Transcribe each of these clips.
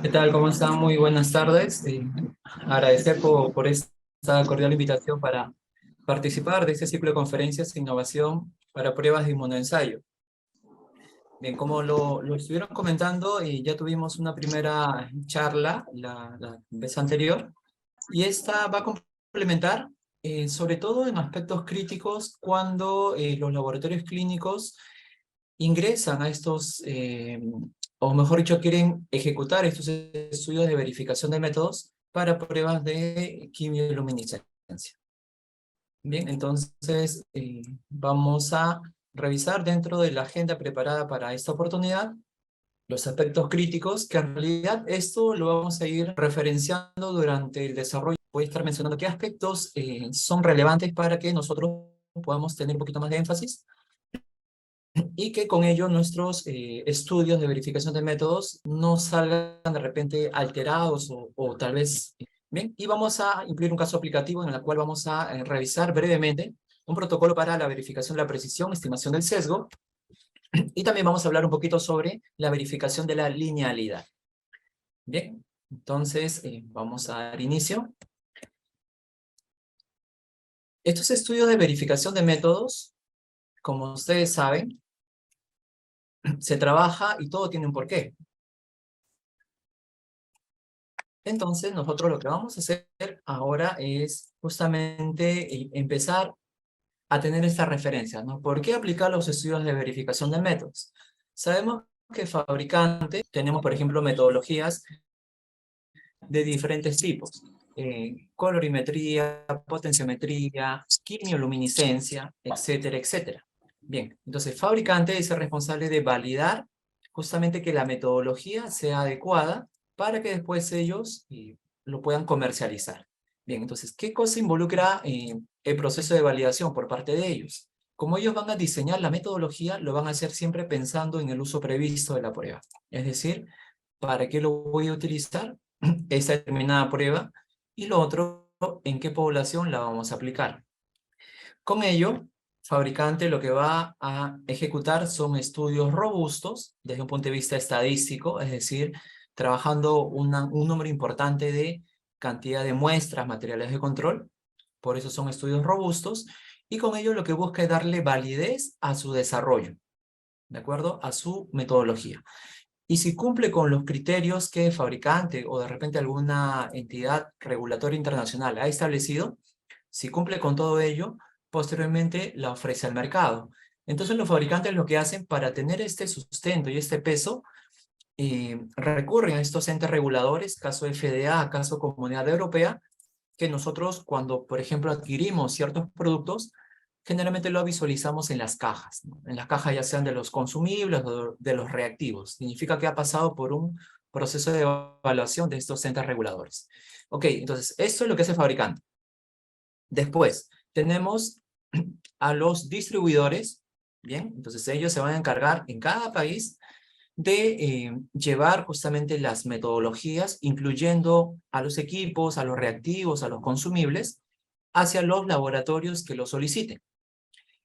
¿Qué tal? ¿Cómo están? Muy buenas tardes. Agradecer por esta cordial invitación para participar de este ciclo de conferencias de innovación para pruebas de inmunoensayo. Bien, como lo estuvieron comentando, ya tuvimos una primera charla la vez anterior, y esta va a complementar sobre todo en aspectos críticos cuando los laboratorios clínicos ingresan a estos, o mejor dicho, quieren ejecutar estos estudios de verificación de métodos para pruebas de quimioluminiscencia. Bien, entonces vamos a revisar dentro de la agenda preparada para esta oportunidad los aspectos críticos, que en realidad esto lo vamos a ir referenciando durante el desarrollo. Voy a estar mencionando qué aspectos son relevantes para que nosotros podamos tener un poquito más de énfasis y que con ello nuestros estudios de verificación de métodos no salgan de repente alterados o tal vez... Bien, y vamos a incluir un caso aplicativo en el cual vamos a revisar brevemente un protocolo para la verificación de la precisión, estimación del sesgo, y también vamos a hablar un poquito sobre la verificación de la linealidad. Bien, entonces vamos a dar inicio. Estos estudios de verificación de métodos, como ustedes saben, se trabaja y todo tiene un porqué. Entonces, nosotros lo que vamos a hacer ahora es justamente empezar a tener esta referencia, ¿no? ¿Por qué aplicar los estudios de verificación de métodos? Sabemos que fabricantes tenemos, por ejemplo, metodologías de diferentes tipos. Colorimetría, potenciometría, quimioluminiscencia, etcétera, etcétera. Bien, entonces fabricante es el responsable de validar justamente que la metodología sea adecuada para que después ellos lo puedan comercializar. Bien, entonces, ¿qué cosa involucra el proceso de validación por parte de ellos? Como ellos van a diseñar la metodología, lo van a hacer siempre pensando en el uso previsto de la prueba. Es decir, ¿para qué lo voy a utilizar esa determinada prueba? Y lo otro, ¿en qué población la vamos a aplicar? Con ello, fabricante lo que va a ejecutar son estudios robustos desde un punto de vista estadístico, es decir, trabajando un número importante de cantidad de muestras, materiales de control, por eso son estudios robustos, y con ello lo que busca es darle validez a su desarrollo, ¿de acuerdo? A su metodología. Y si cumple con los criterios que el fabricante o de repente alguna entidad regulatoria internacional ha establecido, si cumple con todo ello, posteriormente la ofrece al mercado. Entonces los fabricantes lo que hacen para tener este sustento y este peso, recurren a estos entes reguladores, caso FDA, caso Comunidad Europea, que nosotros cuando, por ejemplo, adquirimos ciertos productos, generalmente lo visualizamos en las cajas, ¿no? En las cajas ya sean de los consumibles o de los reactivos. Significa que ha pasado por un proceso de evaluación de estos entes reguladores. Ok, entonces esto es lo que hace el fabricante. Después, tenemos a los distribuidores, ¿bien? Entonces ellos se van a encargar en cada país de llevar justamente las metodologías, incluyendo a los equipos, a los reactivos, a los consumibles, hacia los laboratorios que lo soliciten.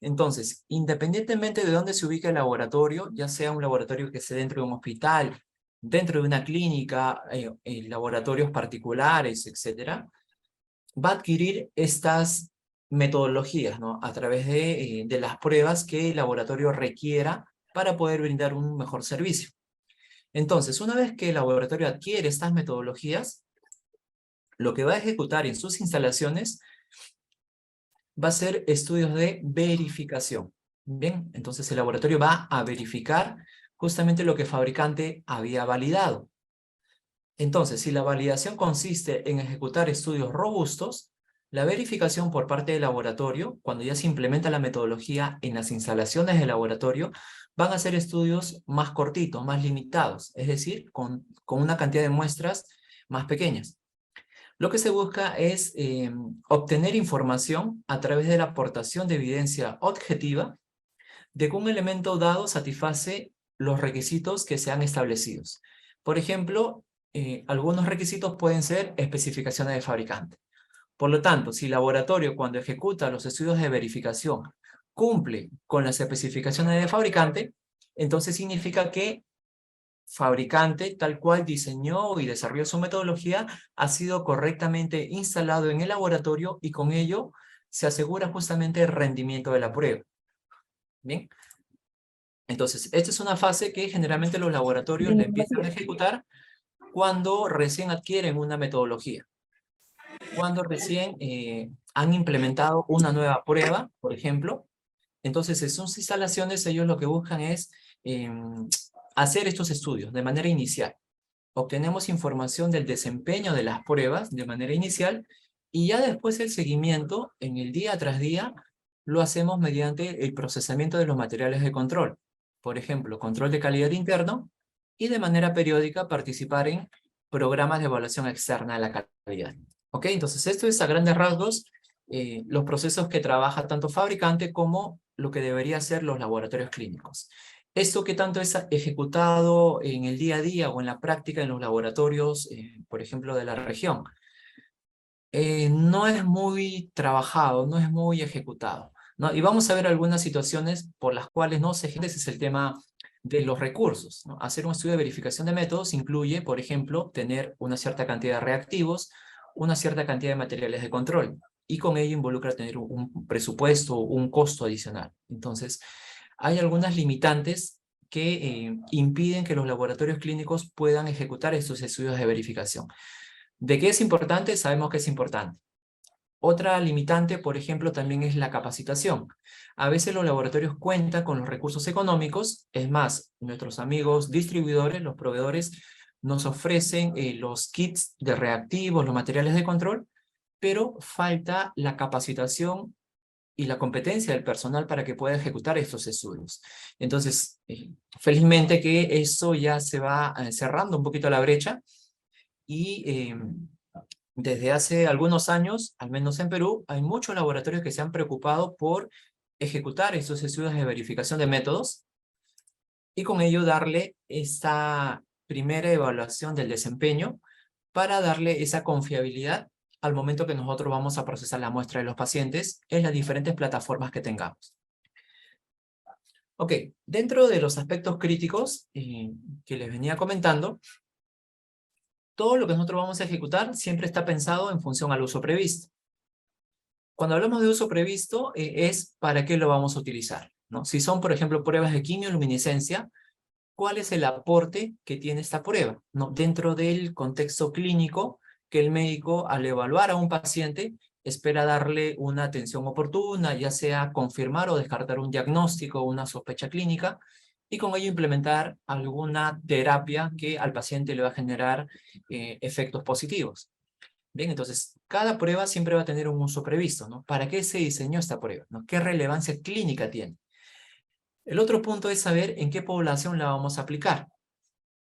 Entonces, independientemente de dónde se ubique el laboratorio, ya sea un laboratorio que esté dentro de un hospital, dentro de una clínica, en laboratorios particulares, etcétera, va a adquirir estas metodologías, ¿no? A través de las pruebas que el laboratorio requiera para poder brindar un mejor servicio. Entonces, una vez que el laboratorio adquiere estas metodologías, lo que va a ejecutar en sus instalaciones va a ser estudios de verificación. Bien, entonces el laboratorio va a verificar justamente lo que el fabricante había validado. Entonces, si la validación consiste en ejecutar estudios robustos, la verificación por parte del laboratorio, cuando ya se implementa la metodología en las instalaciones del laboratorio, van a ser estudios más cortitos, más limitados, es decir, con una cantidad de muestras más pequeñas. Lo que se busca es obtener información a través de la aportación de evidencia objetiva de que un elemento dado satisface los requisitos que sean establecidos. Por ejemplo, algunos requisitos pueden ser especificaciones de fabricante. Por lo tanto, si el laboratorio cuando ejecuta los estudios de verificación cumple con las especificaciones de fabricante, entonces significa que fabricante, tal cual diseñó y desarrolló su metodología, ha sido correctamente instalado en el laboratorio y con ello se asegura justamente el rendimiento de la prueba. Bien, entonces, esta es una fase que generalmente los laboratorios le empiezan a ejecutar cuando recién adquieren una metodología, cuando recién han implementado una nueva prueba, por ejemplo. Entonces, en sus instalaciones ellos lo que buscan es hacer estos estudios de manera inicial. Obtenemos información del desempeño de las pruebas de manera inicial y ya después el seguimiento en el día tras día lo hacemos mediante el procesamiento de los materiales de control. Por ejemplo, control de calidad interno y de manera periódica participar en programas de evaluación externa de la calidad. ¿Ok? Entonces esto es a grandes rasgos los procesos que trabaja tanto fabricante como lo que debería ser los laboratorios clínicos. Esto que tanto es ejecutado en el día a día o en la práctica en los laboratorios, por ejemplo, de la región, no es muy trabajado, no es muy ejecutado, ¿no? Y vamos a ver algunas situaciones por las cuales no se ejecuta. Ese es el tema de los recursos, ¿no? Hacer un estudio de verificación de métodos incluye, por ejemplo, tener una cierta cantidad de reactivos, una cierta cantidad de materiales de control, y con ello involucra tener un presupuesto, un costo adicional. Entonces, hay algunas limitantes que impiden que los laboratorios clínicos puedan ejecutar estos estudios de verificación. ¿De qué es importante? Sabemos que es importante. Otra limitante, por ejemplo, también es la capacitación. A veces los laboratorios cuentan con los recursos económicos, es más, nuestros amigos distribuidores, los proveedores, nos ofrecen los kits de reactivos, los materiales de control, pero falta la capacitación y la competencia del personal para que pueda ejecutar estos estudios. Entonces, felizmente que eso ya se va cerrando un poquito la brecha y desde hace algunos años, al menos en Perú, hay muchos laboratorios que se han preocupado por ejecutar estos estudios de verificación de métodos y con ello darle esta primera evaluación del desempeño para darle esa confiabilidad al momento que nosotros vamos a procesar la muestra de los pacientes en las diferentes plataformas que tengamos. Ok, dentro de los aspectos críticos que les venía comentando, todo lo que nosotros vamos a ejecutar siempre está pensado en función al uso previsto. Cuando hablamos de uso previsto, es para qué lo vamos a utilizar, ¿no? Si son, por ejemplo, pruebas de quimioluminiscencia, ¿cuál es el aporte que tiene esta prueba, ¿no? Dentro del contexto clínico que el médico, al evaluar a un paciente, espera darle una atención oportuna, ya sea confirmar o descartar un diagnóstico o una sospecha clínica, y con ello implementar alguna terapia que al paciente le va a generar efectos positivos. Bien, entonces, cada prueba siempre va a tener un uso previsto, ¿no? ¿Para qué se diseñó esta prueba, ¿no? ¿Qué relevancia clínica tiene? El otro punto es saber en qué población la vamos a aplicar.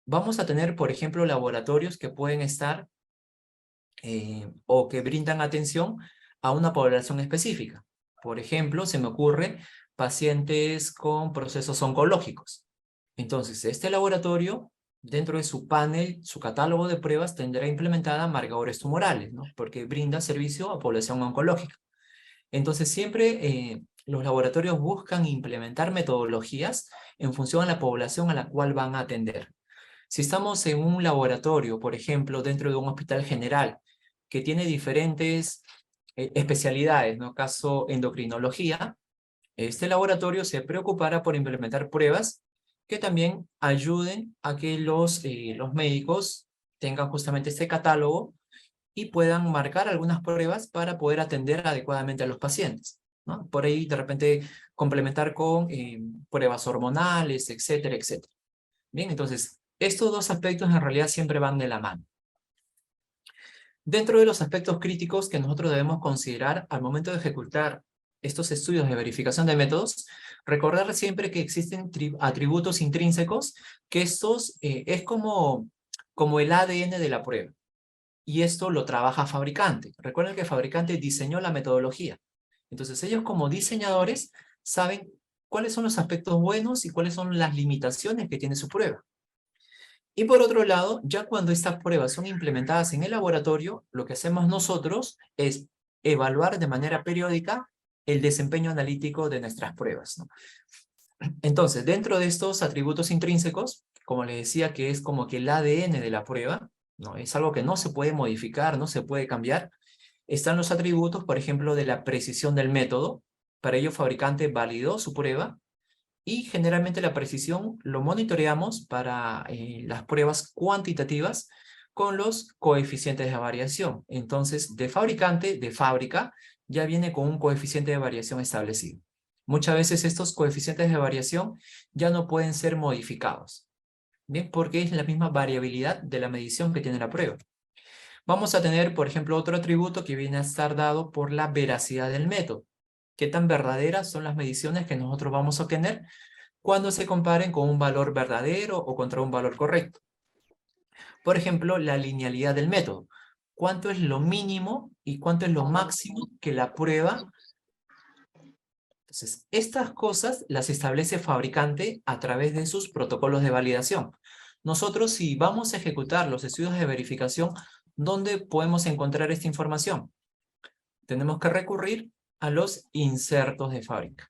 Vamos a tener, por ejemplo, laboratorios que pueden estar o que brindan atención a una población específica. Por ejemplo, se me ocurre pacientes con procesos oncológicos. Entonces, este laboratorio, dentro de su panel, su catálogo de pruebas, tendrá implementada marcadores tumorales, ¿no? Porque brinda servicio a población oncológica. Entonces, siempre los laboratorios buscan implementar metodologías en función a la población a la cual van a atender. Si estamos en un laboratorio, por ejemplo, dentro de un hospital general, que tiene diferentes especialidades, ¿no? Caso endocrinología, este laboratorio se preocupará por implementar pruebas que también ayuden a que los médicos tengan justamente este catálogo y puedan marcar algunas pruebas para poder atender adecuadamente a los pacientes, ¿no? Por ahí, de repente, complementar con pruebas hormonales, etcétera, etcétera. Bien, entonces, estos dos aspectos en realidad siempre van de la mano. Dentro de los aspectos críticos que nosotros debemos considerar al momento de ejecutar estos estudios de verificación de métodos, recordar siempre que existen atributos intrínsecos, que estos es como el ADN de la prueba. Y esto lo trabaja fabricante. Recuerden que el fabricante diseñó la metodología. Entonces ellos como diseñadores saben cuáles son los aspectos buenos y cuáles son las limitaciones que tiene su prueba. Y por otro lado, ya cuando estas pruebas son implementadas en el laboratorio, lo que hacemos nosotros es evaluar de manera periódica el desempeño analítico de nuestras pruebas, ¿no? Entonces, dentro de estos atributos intrínsecos, como les decía, que es como que el ADN de la prueba, ¿no? Es algo que no se puede modificar, no se puede cambiar. Están los atributos, por ejemplo, de la precisión del método. Para ello, el fabricante validó su prueba y generalmente la precisión lo monitoreamos para las pruebas cuantitativas con los coeficientes de variación. Entonces, de fabricante, de fábrica, ya viene con un coeficiente de variación establecido. Muchas veces estos coeficientes de variación ya no pueden ser modificados, ¿bien? Porque es la misma variabilidad de la medición que tiene la prueba. Vamos a tener, por ejemplo, otro atributo que viene a estar dado por la veracidad del método. ¿Qué tan verdaderas son las mediciones que nosotros vamos a obtener cuando se comparen con un valor verdadero o contra un valor correcto? Por ejemplo, la linealidad del método. ¿Cuánto es lo mínimo y cuánto es lo máximo que la prueba? Entonces, estas cosas las establece el fabricante a través de sus protocolos de validación. Nosotros, si vamos a ejecutar los estudios de verificación, ¿dónde podemos encontrar esta información? Tenemos que recurrir a los insertos de fábrica.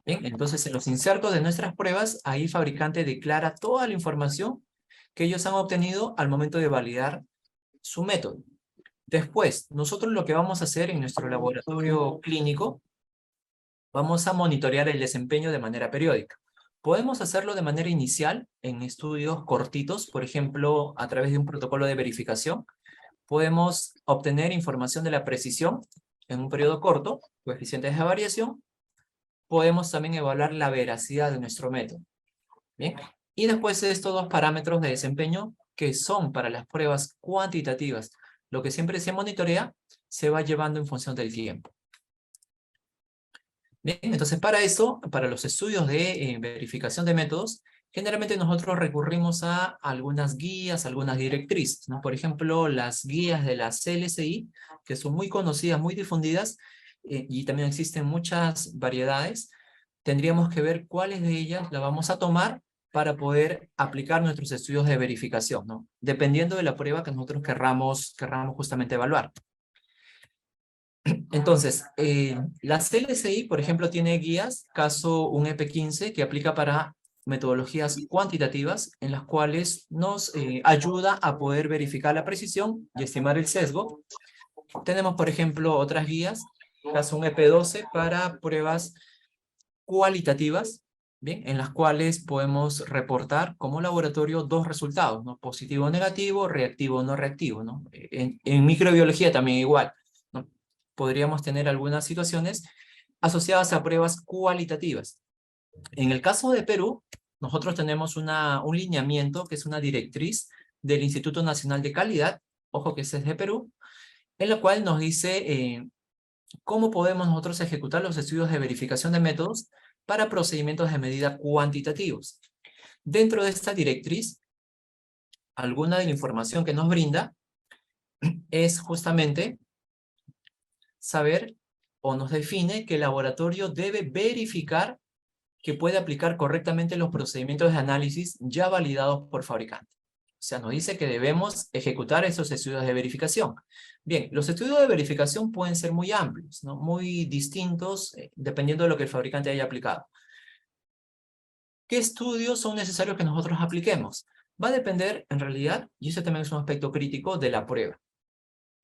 Bien, entonces en los insertos de nuestras pruebas, ahí el fabricante declara toda la información que ellos han obtenido al momento de validar su método. Después, nosotros lo que vamos a hacer en nuestro laboratorio clínico, vamos a monitorear el desempeño de manera periódica. Podemos hacerlo de manera inicial en estudios cortitos, por ejemplo, a través de un protocolo de verificación. Podemos obtener información de la precisión en un periodo corto, coeficientes de variación. Podemos también evaluar la veracidad de nuestro método. Bien. Y después de estos dos parámetros de desempeño, que son para las pruebas cuantitativas, lo que siempre se monitorea, se va llevando en función del tiempo. Bien, entonces para eso, para los estudios de verificación de métodos, generalmente nosotros recurrimos a algunas guías, algunas directrices, ¿no? Por ejemplo, las guías de la CLSI, que son muy conocidas, muy difundidas, y también existen muchas variedades. Tendríamos que ver cuáles de ellas la vamos a tomar para poder aplicar nuestros estudios de verificación, ¿no? Dependiendo de la prueba que nosotros querramos justamente evaluar. Entonces, la CLSI, por ejemplo, tiene guías, caso un EP15, que aplica para metodologías cuantitativas, en las cuales nos ayuda a poder verificar la precisión y estimar el sesgo. Tenemos, por ejemplo, otras guías, caso un EP12, para pruebas cualitativas, bien, en las cuales podemos reportar como laboratorio dos resultados, ¿no? Positivo o negativo, reactivo o no reactivo, ¿no? En microbiología también igual, ¿no? Podríamos tener algunas situaciones asociadas a pruebas cualitativas. En el caso de Perú, nosotros tenemos un lineamiento, que es una directriz del Instituto Nacional de Calidad, ojo que ese es de Perú, en la cual nos dice cómo podemos nosotros ejecutar los estudios de verificación de métodos para procedimientos de medida cuantitativos. Dentro de esta directriz, alguna de la información que nos brinda es justamente saber o nos define que el laboratorio debe verificar que puede aplicar correctamente los procedimientos de análisis ya validados por fabricante. O sea, nos dice que debemos ejecutar esos estudios de verificación. Bien, los estudios de verificación pueden ser muy amplios, ¿no? Muy distintos, dependiendo de lo que el fabricante haya aplicado. ¿Qué estudios son necesarios que nosotros apliquemos? Va a depender, en realidad, y ese también es un aspecto crítico, de la prueba.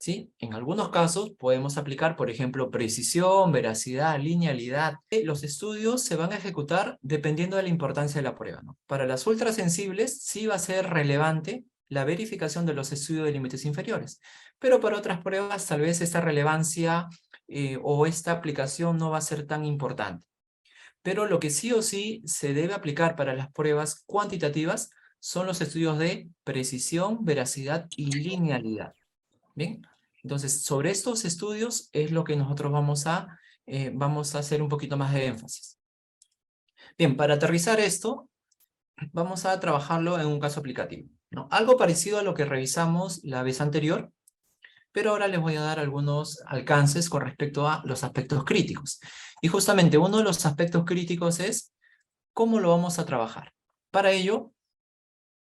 ¿Sí? En algunos casos podemos aplicar, por ejemplo, precisión, veracidad, linealidad. Los estudios se van a ejecutar dependiendo de la importancia de la prueba, ¿no? Para las ultrasensibles sí va a ser relevante la verificación de los estudios de límites inferiores, pero para otras pruebas tal vez esta relevancia o esta aplicación no va a ser tan importante. Pero lo que sí o sí se debe aplicar para las pruebas cuantitativas son los estudios de precisión, veracidad y linealidad. Bien, entonces sobre estos estudios es lo que nosotros vamos a hacer un poquito más de énfasis. Bien, para aterrizar esto, vamos a trabajarlo en un caso aplicativo, ¿no? Algo parecido a lo que revisamos la vez anterior, pero ahora les voy a dar algunos alcances con respecto a los aspectos críticos. Y justamente uno de los aspectos críticos es cómo lo vamos a trabajar. Para ello,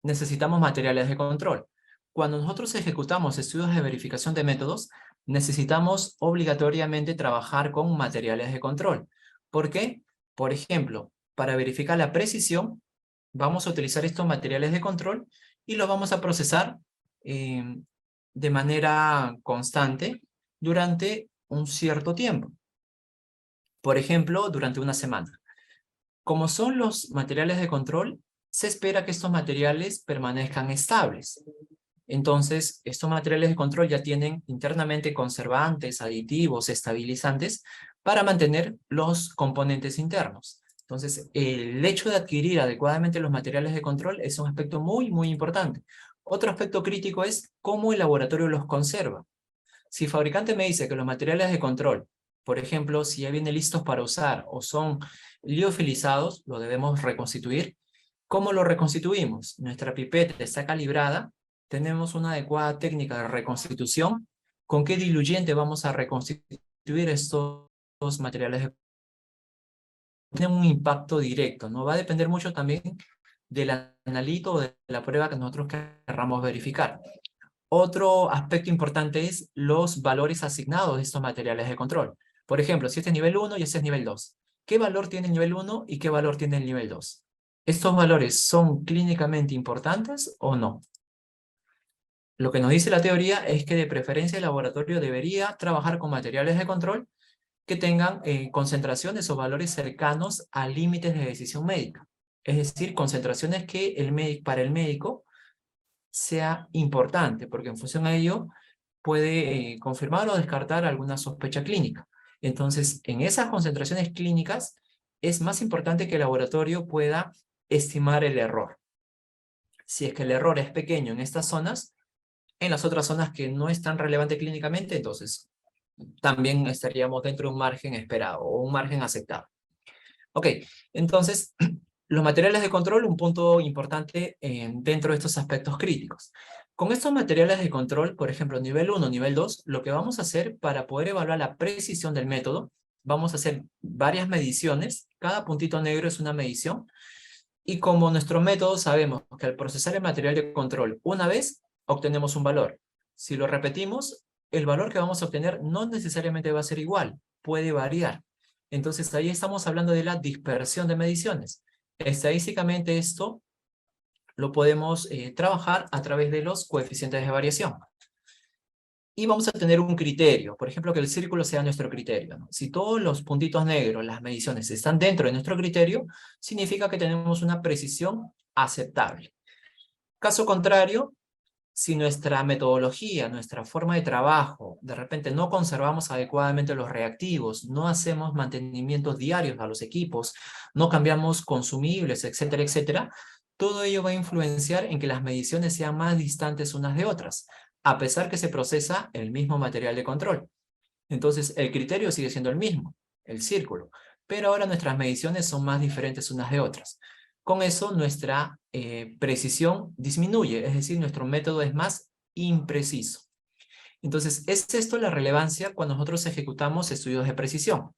necesitamos materiales de control. Cuando nosotros ejecutamos estudios de verificación de métodos, necesitamos obligatoriamente trabajar con materiales de control. ¿Por qué? Por ejemplo, para verificar la precisión, vamos a utilizar estos materiales de control y los vamos a procesar de manera constante durante un cierto tiempo. Por ejemplo, durante una semana. Como son los materiales de control, se espera que estos materiales permanezcan estables. Entonces, estos materiales de control ya tienen internamente conservantes, aditivos, estabilizantes para mantener los componentes internos. Entonces, el hecho de adquirir adecuadamente los materiales de control es un aspecto muy, muy importante. Otro aspecto crítico es cómo el laboratorio los conserva. Si el fabricante me dice que los materiales de control, por ejemplo, si ya vienen listos para usar o son liofilizados, lo debemos reconstituir. ¿Cómo lo reconstituimos? Nuestra pipeta está calibrada, tenemos una adecuada técnica de reconstitución. ¿Con qué diluyente vamos a reconstituir estos materiales? Tienen un impacto directo, ¿no? Va a depender mucho también del analito o de la prueba que nosotros querramos verificar. Otro aspecto importante es los valores asignados de estos materiales de control. Por ejemplo, si este es nivel 1 y este es nivel 2. ¿Qué valor tiene el nivel 1 y qué valor tiene el nivel 2? ¿Estos valores son clínicamente importantes o no? Lo que nos dice la teoría es que de preferencia el laboratorio debería trabajar con materiales de control que tengan concentraciones o valores cercanos a límites de decisión médica. Es decir, concentraciones que para el médico sea importante, porque en función a ello puede confirmar o descartar alguna sospecha clínica. Entonces, en esas concentraciones clínicas es más importante que el laboratorio pueda estimar el error. Si es que el error es pequeño en estas zonas, en las otras zonas que no es tan relevante clínicamente, entonces también estaríamos dentro de un margen esperado o un margen aceptado. Ok, entonces, los materiales de control, un punto importante dentro de estos aspectos críticos. Con estos materiales de control, por ejemplo, nivel 1, nivel 2, lo que vamos a hacer para poder evaluar la precisión del método, vamos a hacer varias mediciones, cada puntito negro es una medición, y como nuestro método sabemos que al procesar el material de control una vez, obtenemos un valor. Si lo repetimos, el valor que vamos a obtener no necesariamente va a ser igual, puede variar. Entonces ahí estamos hablando de la dispersión de mediciones. Estadísticamente esto lo podemos trabajar a través de los coeficientes de variación. Y vamos a tener un criterio, por ejemplo, que el círculo sea nuestro criterio, ¿no? Si todos los puntitos negros, las mediciones, están dentro de nuestro criterio, significa que tenemos una precisión aceptable. Caso contrario, si nuestra metodología, nuestra forma de trabajo, de repente no conservamos adecuadamente los reactivos, no hacemos mantenimientos diarios a los equipos, no cambiamos consumibles, etcétera, etcétera, todo ello va a influenciar en que las mediciones sean más distantes unas de otras, a pesar que se procesa el mismo material de control. Entonces, el criterio sigue siendo el mismo, el círculo, pero ahora nuestras mediciones son más diferentes unas de otras. Con eso, nuestra precisión disminuye, es decir, nuestro método es más impreciso. Entonces, es esto la relevancia cuando nosotros ejecutamos estudios de precisión.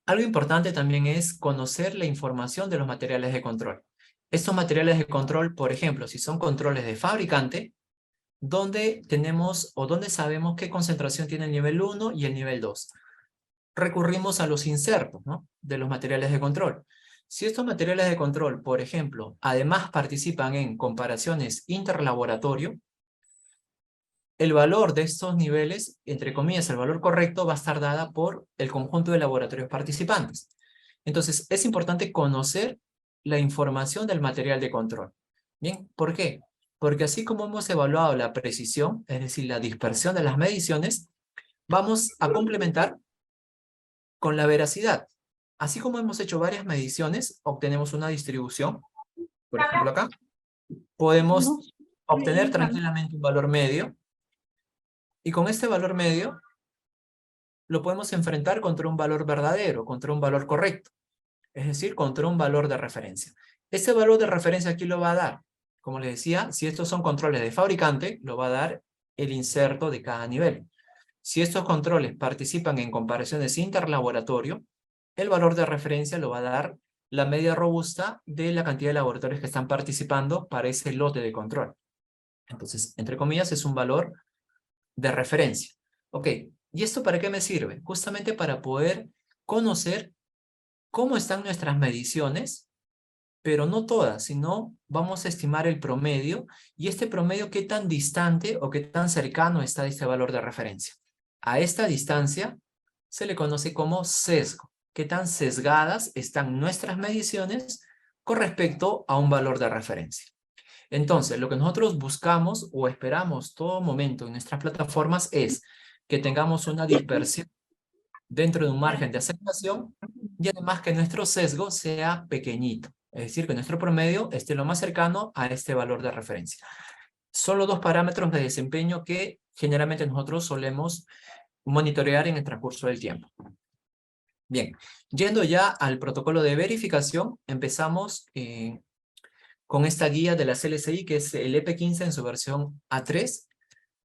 Algo importante también es conocer la información de los materiales de control. Estos materiales de control, por ejemplo, si son controles de fabricante, ¿dónde tenemos o dónde sabemos qué concentración tiene el nivel 1 y el nivel 2? Recurrimos a los insertos, ¿no?, de los materiales de control. Si estos materiales de control, por ejemplo, además participan en comparaciones interlaboratorio, el valor de estos niveles, entre comillas, el valor correcto va a estar dada por el conjunto de laboratorios participantes. Entonces, es importante conocer la información del material de control. Bien, ¿por qué? Porque así como hemos evaluado la precisión, es decir, la dispersión de las mediciones, vamos a complementar con la veracidad. Así como hemos hecho varias mediciones, obtenemos una distribución. Por ejemplo, acá podemos obtener tranquilamente un valor medio, y con este valor medio lo podemos enfrentar contra un valor verdadero, contra un valor correcto, es decir, contra un valor de referencia. Ese valor de referencia aquí lo va a dar, como les decía, si estos son controles de fabricante, lo va a dar el inserto de cada nivel. Si estos controles participan en comparaciones interlaboratorio, el valor de referencia lo va a dar la media robusta de la cantidad de laboratorios que están participando para ese lote de control. Entonces, entre comillas, es un valor de referencia. Ok, ¿y esto para qué me sirve? Justamente para poder conocer cómo están nuestras mediciones pero no todas, sino vamos a estimar el promedio, y este promedio qué tan distante o qué tan cercano está de este valor de referencia. A esta distancia se le conoce como sesgo. Qué tan sesgadas están nuestras mediciones con respecto a un valor de referencia. Entonces, lo que nosotros buscamos o esperamos todo momento en nuestras plataformas es que tengamos una dispersión dentro de un margen de aceptación y además que nuestro sesgo sea pequeñito. Es decir, que nuestro promedio esté lo más cercano a este valor de referencia. Son los dos parámetros de desempeño que generalmente nosotros solemos monitorear en el transcurso del tiempo. Bien, yendo ya al protocolo de verificación, empezamos con esta guía de la CLCI, que es el EP15 en su versión A3,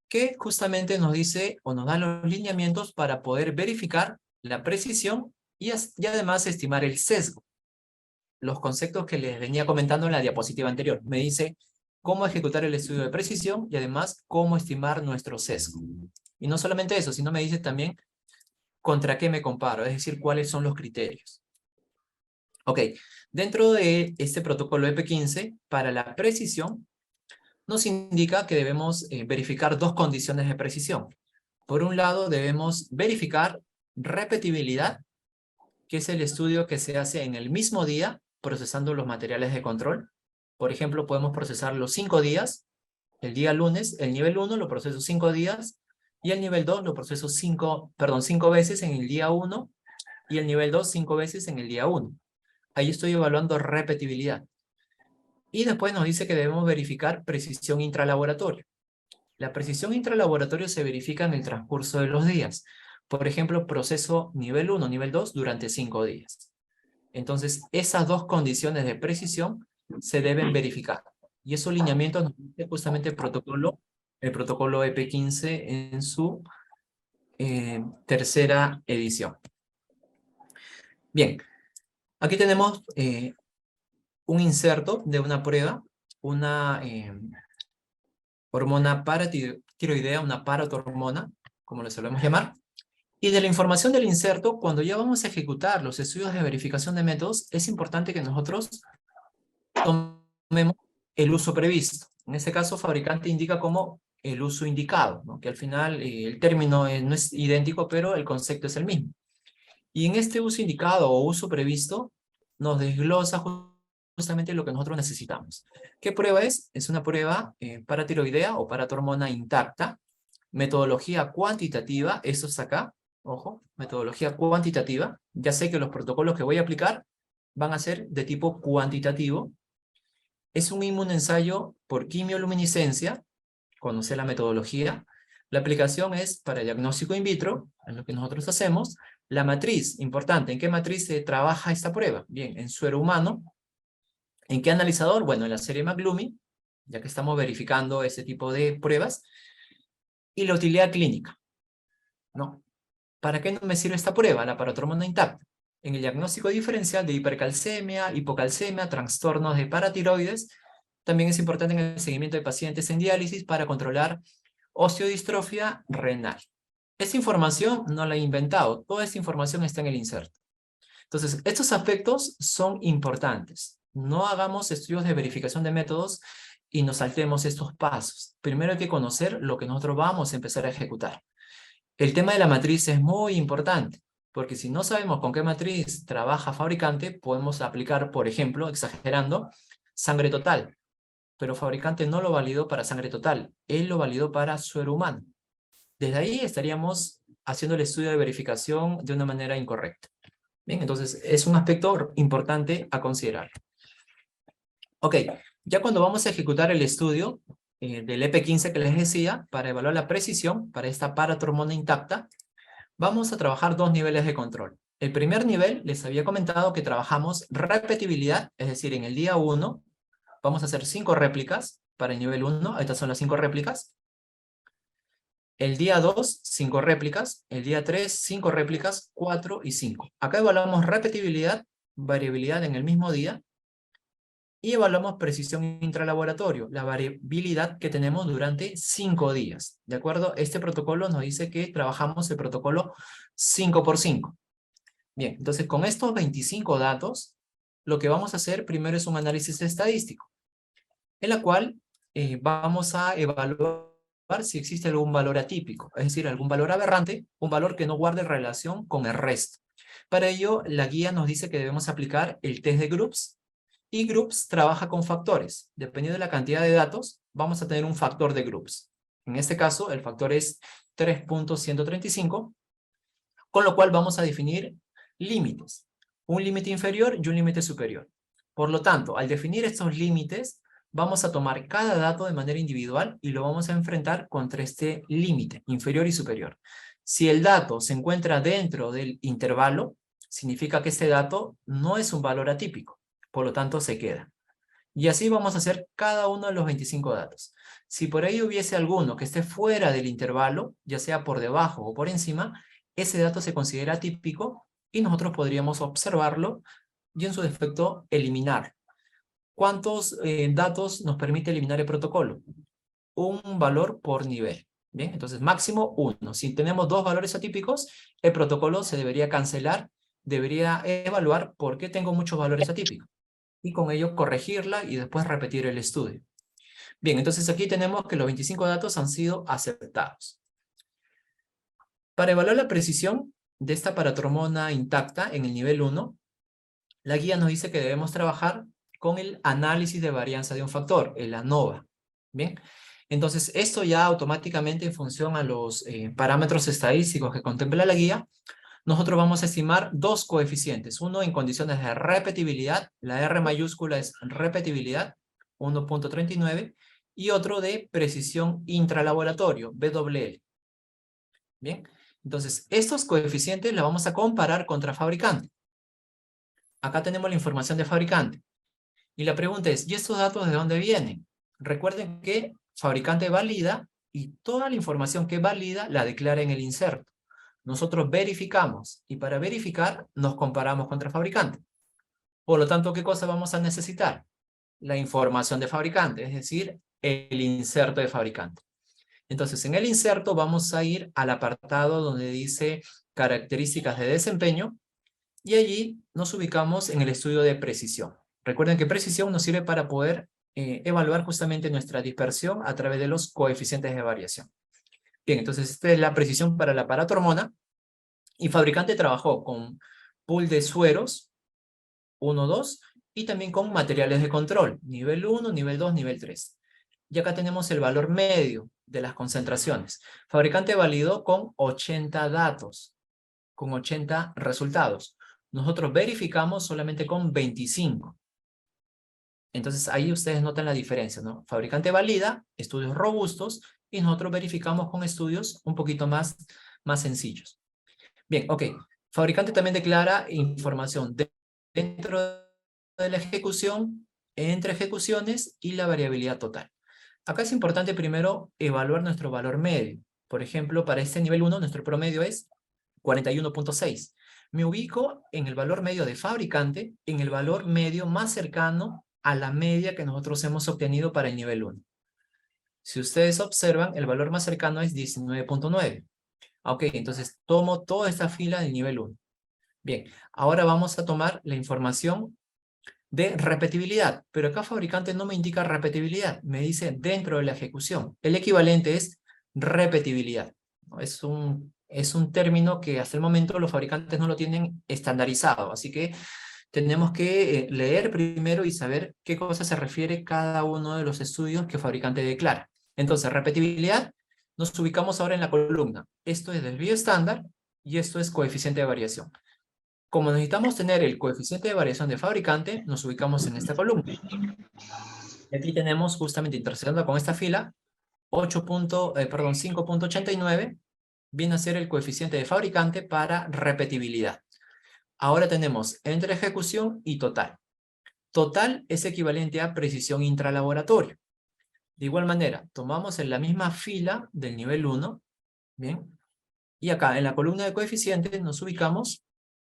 que justamente nos dice o nos da los lineamientos para poder verificar la precisión y además estimar el sesgo. Los conceptos que les venía comentando en la diapositiva anterior. Me dice cómo ejecutar el estudio de precisión y además cómo estimar nuestro sesgo. Y no solamente eso, sino me dice también contra qué me comparo, es decir, cuáles son los criterios. Ok, dentro de este protocolo EP15, para la precisión, nos indica que debemos verificar dos condiciones de precisión. Por un lado, debemos verificar repetibilidad, que es el estudio que se hace en el mismo día, procesando los materiales de control. Por ejemplo, podemos procesar los 5 días, el día lunes, el nivel 1 lo proceso 5 días, y el nivel 2 lo proceso 5 veces en el día 1, y el nivel 2 5 veces en el día 1. Ahí estoy evaluando repetibilidad. Y después nos dice que debemos verificar precisión intralaboratorio. La precisión intralaboratorio se verifica en el transcurso de los días. Por ejemplo, proceso nivel 1, nivel 2 durante 5 días. Entonces, esas dos condiciones de precisión se deben verificar. Y esos lineamientos nos dice justamente el protocolo EP15 en su tercera edición. Bien, aquí tenemos un inserto de una prueba, una hormona paratiroidea, una paratormona, como le solemos llamar. Y de la información del inserto, cuando ya vamos a ejecutar los estudios de verificación de métodos, es importante que nosotros tomemos el uso previsto. En este caso, fabricante indica como el uso indicado, ¿no? Que al final el término no es idéntico, pero el concepto es el mismo. Y en este uso indicado o uso previsto, nos desglosa justamente lo que nosotros necesitamos. ¿Qué prueba es? Es una prueba paratiroidea o paratormona intacta, metodología cuantitativa, esto está acá, ojo, metodología cuantitativa. Ya sé que los protocolos que voy a aplicar van a ser de tipo cuantitativo. Es un inmunoensayo por quimioluminiscencia, conocer la metodología. La aplicación es para diagnóstico in vitro, es lo que nosotros hacemos. La matriz, importante, ¿en qué matriz se trabaja esta prueba? Bien, en suero humano. ¿En qué analizador? Bueno, en la serie McLumi, ya que estamos verificando ese tipo de pruebas. Y la utilidad clínica, ¿no? ¿Para qué no me sirve esta prueba? La paratormona intacta. En el diagnóstico diferencial de hipercalcemia, hipocalcemia, trastornos de paratiroides, también es importante en el seguimiento de pacientes en diálisis para controlar osteodistrofia renal. Esta información no la he inventado, toda esta información está en el inserto. Entonces, estos aspectos son importantes. No hagamos estudios de verificación de métodos y nos saltemos estos pasos. Primero hay que conocer lo que nosotros vamos a empezar a ejecutar. El tema de la matriz es muy importante, porque si no sabemos con qué matriz trabaja fabricante, podemos aplicar, por ejemplo, exagerando, sangre total. Pero fabricante no lo validó para sangre total, él lo validó para suero humano. Desde ahí estaríamos haciendo el estudio de verificación de una manera incorrecta. Bien, entonces es un aspecto importante a considerar. Ok, ya cuando vamos a ejecutar el estudio del EP15 que les decía, para evaluar la precisión para esta paratormona intacta, vamos a trabajar dos niveles de control. El primer nivel, les había comentado que trabajamos repetibilidad, es decir, en el día 1 vamos a hacer 5 réplicas para el nivel 1, estas son las 5 réplicas. El día 2, 5 réplicas. El día 3, 5 réplicas, 4 y 5. Acá evaluamos repetibilidad, variabilidad en el mismo día, y evaluamos precisión intralaboratorio, la variabilidad que tenemos durante 5 días. ¿De acuerdo? Este protocolo nos dice que trabajamos el protocolo 5 por 5. Bien, entonces con estos 25 datos, lo que vamos a hacer primero es un análisis estadístico, en la cual vamos a evaluar si existe algún valor atípico, es decir, algún valor aberrante, un valor que no guarde relación con el resto. Para ello, la guía nos dice que debemos aplicar el test de Groups, y Groups trabaja con factores. Dependiendo de la cantidad de datos, vamos a tener un factor de Groups. En este caso, el factor es 3.135, con lo cual vamos a definir límites. Un límite inferior y un límite superior. Por lo tanto, al definir estos límites, vamos a tomar cada dato de manera individual y lo vamos a enfrentar contra este límite, inferior y superior. Si el dato se encuentra dentro del intervalo, significa que este dato no es un valor atípico, por lo tanto se queda. Y así vamos a hacer cada uno de los 25 datos. Si por ahí hubiese alguno que esté fuera del intervalo, ya sea por debajo o por encima, ese dato se considera atípico y nosotros podríamos observarlo y en su defecto eliminar. ¿Cuántos datos nos permite eliminar el protocolo? Un valor por nivel. Bien, entonces máximo 1. Si tenemos 2 valores atípicos, el protocolo se debería cancelar, debería evaluar por qué tengo muchos valores atípicos y con ello corregirla y después repetir el estudio. Bien, entonces aquí tenemos que los 25 datos han sido aceptados. Para evaluar la precisión de esta paratromona intacta en el nivel 1, la guía nos dice que debemos trabajar con el análisis de varianza de un factor, el ANOVA. Bien, entonces esto ya automáticamente en función a los parámetros estadísticos que contempla la guía, nosotros vamos a estimar dos coeficientes, uno en condiciones de repetibilidad, la R mayúscula es repetibilidad, 1.39, y otro de precisión intralaboratorio, BWL. Bien, entonces estos coeficientes los vamos a comparar contra fabricante. Acá tenemos la información de fabricante. Y la pregunta es, ¿y estos datos de dónde vienen? Recuerden que fabricante valida y toda la información que valida la declara en el inserto. Nosotros verificamos y para verificar nos comparamos contra fabricante. Por lo tanto, ¿qué cosa vamos a necesitar? La información de fabricante, es decir, el inserto de fabricante. Entonces, en el inserto vamos a ir al apartado donde dice características de desempeño y allí nos ubicamos en el estudio de precisión. Recuerden que precisión nos sirve para poder evaluar justamente nuestra dispersión a través de los coeficientes de variación. Bien, entonces esta es la precisión para la paratormona. Y fabricante trabajó con pool de sueros 1, 2 y también con materiales de control, nivel 1, nivel 2, nivel 3. Y acá tenemos el valor medio de las concentraciones. Fabricante validó con 80 datos, con 80 resultados. Nosotros verificamos solamente con 25. Entonces ahí ustedes notan la diferencia, ¿no? Fabricante valida estudios robustos y nosotros verificamos con estudios un poquito más sencillos. Bien, ok. Fabricante también declara información dentro de la ejecución, entre ejecuciones y la variabilidad total. Acá es importante primero evaluar nuestro valor medio. Por ejemplo, para este nivel 1, nuestro promedio es 41.6. Me ubico en el valor medio de fabricante, en el valor medio más cercano a la media que nosotros hemos obtenido para el nivel 1. Si ustedes observan, el valor más cercano es 19.9. Ok, entonces tomo toda esta fila del nivel 1. Bien, ahora vamos a tomar la información de repetibilidad, pero acá fabricante no me indica repetibilidad, me dice dentro de la ejecución. El equivalente es repetibilidad. Es un término que hasta el momento los fabricantes no lo tienen estandarizado, así que tenemos que leer primero y saber qué cosa se refiere cada uno de los estudios que fabricante declara. Entonces, repetibilidad, nos ubicamos ahora en la columna. Esto es desvío estándar y esto es coeficiente de variación. Como necesitamos tener el coeficiente de variación de fabricante, nos ubicamos en esta columna. Y aquí tenemos justamente intersectando con esta fila, 5.89 viene a ser el coeficiente de fabricante para repetibilidad. Ahora tenemos entre ejecución y total. Total es equivalente a precisión intralaboratorio. De igual manera, tomamos en la misma fila del nivel 1, ¿bien? Y acá en la columna de coeficientes nos ubicamos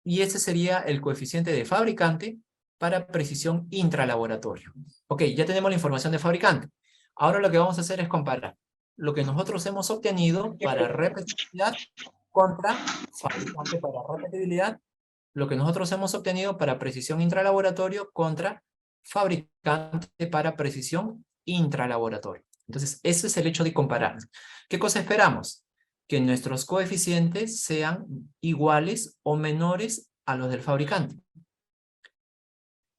y ese sería el coeficiente de fabricante para precisión intralaboratorio. Ok, ya tenemos la información de fabricante. Ahora lo que vamos a hacer es comparar lo que nosotros hemos obtenido para repetibilidad contra fabricante para repetibilidad lo que nosotros hemos obtenido para precisión intralaboratorio contra fabricante para precisión intralaboratorio. Entonces, ese es el hecho de comparar. ¿Qué cosa esperamos? Que nuestros coeficientes sean iguales o menores a los del fabricante.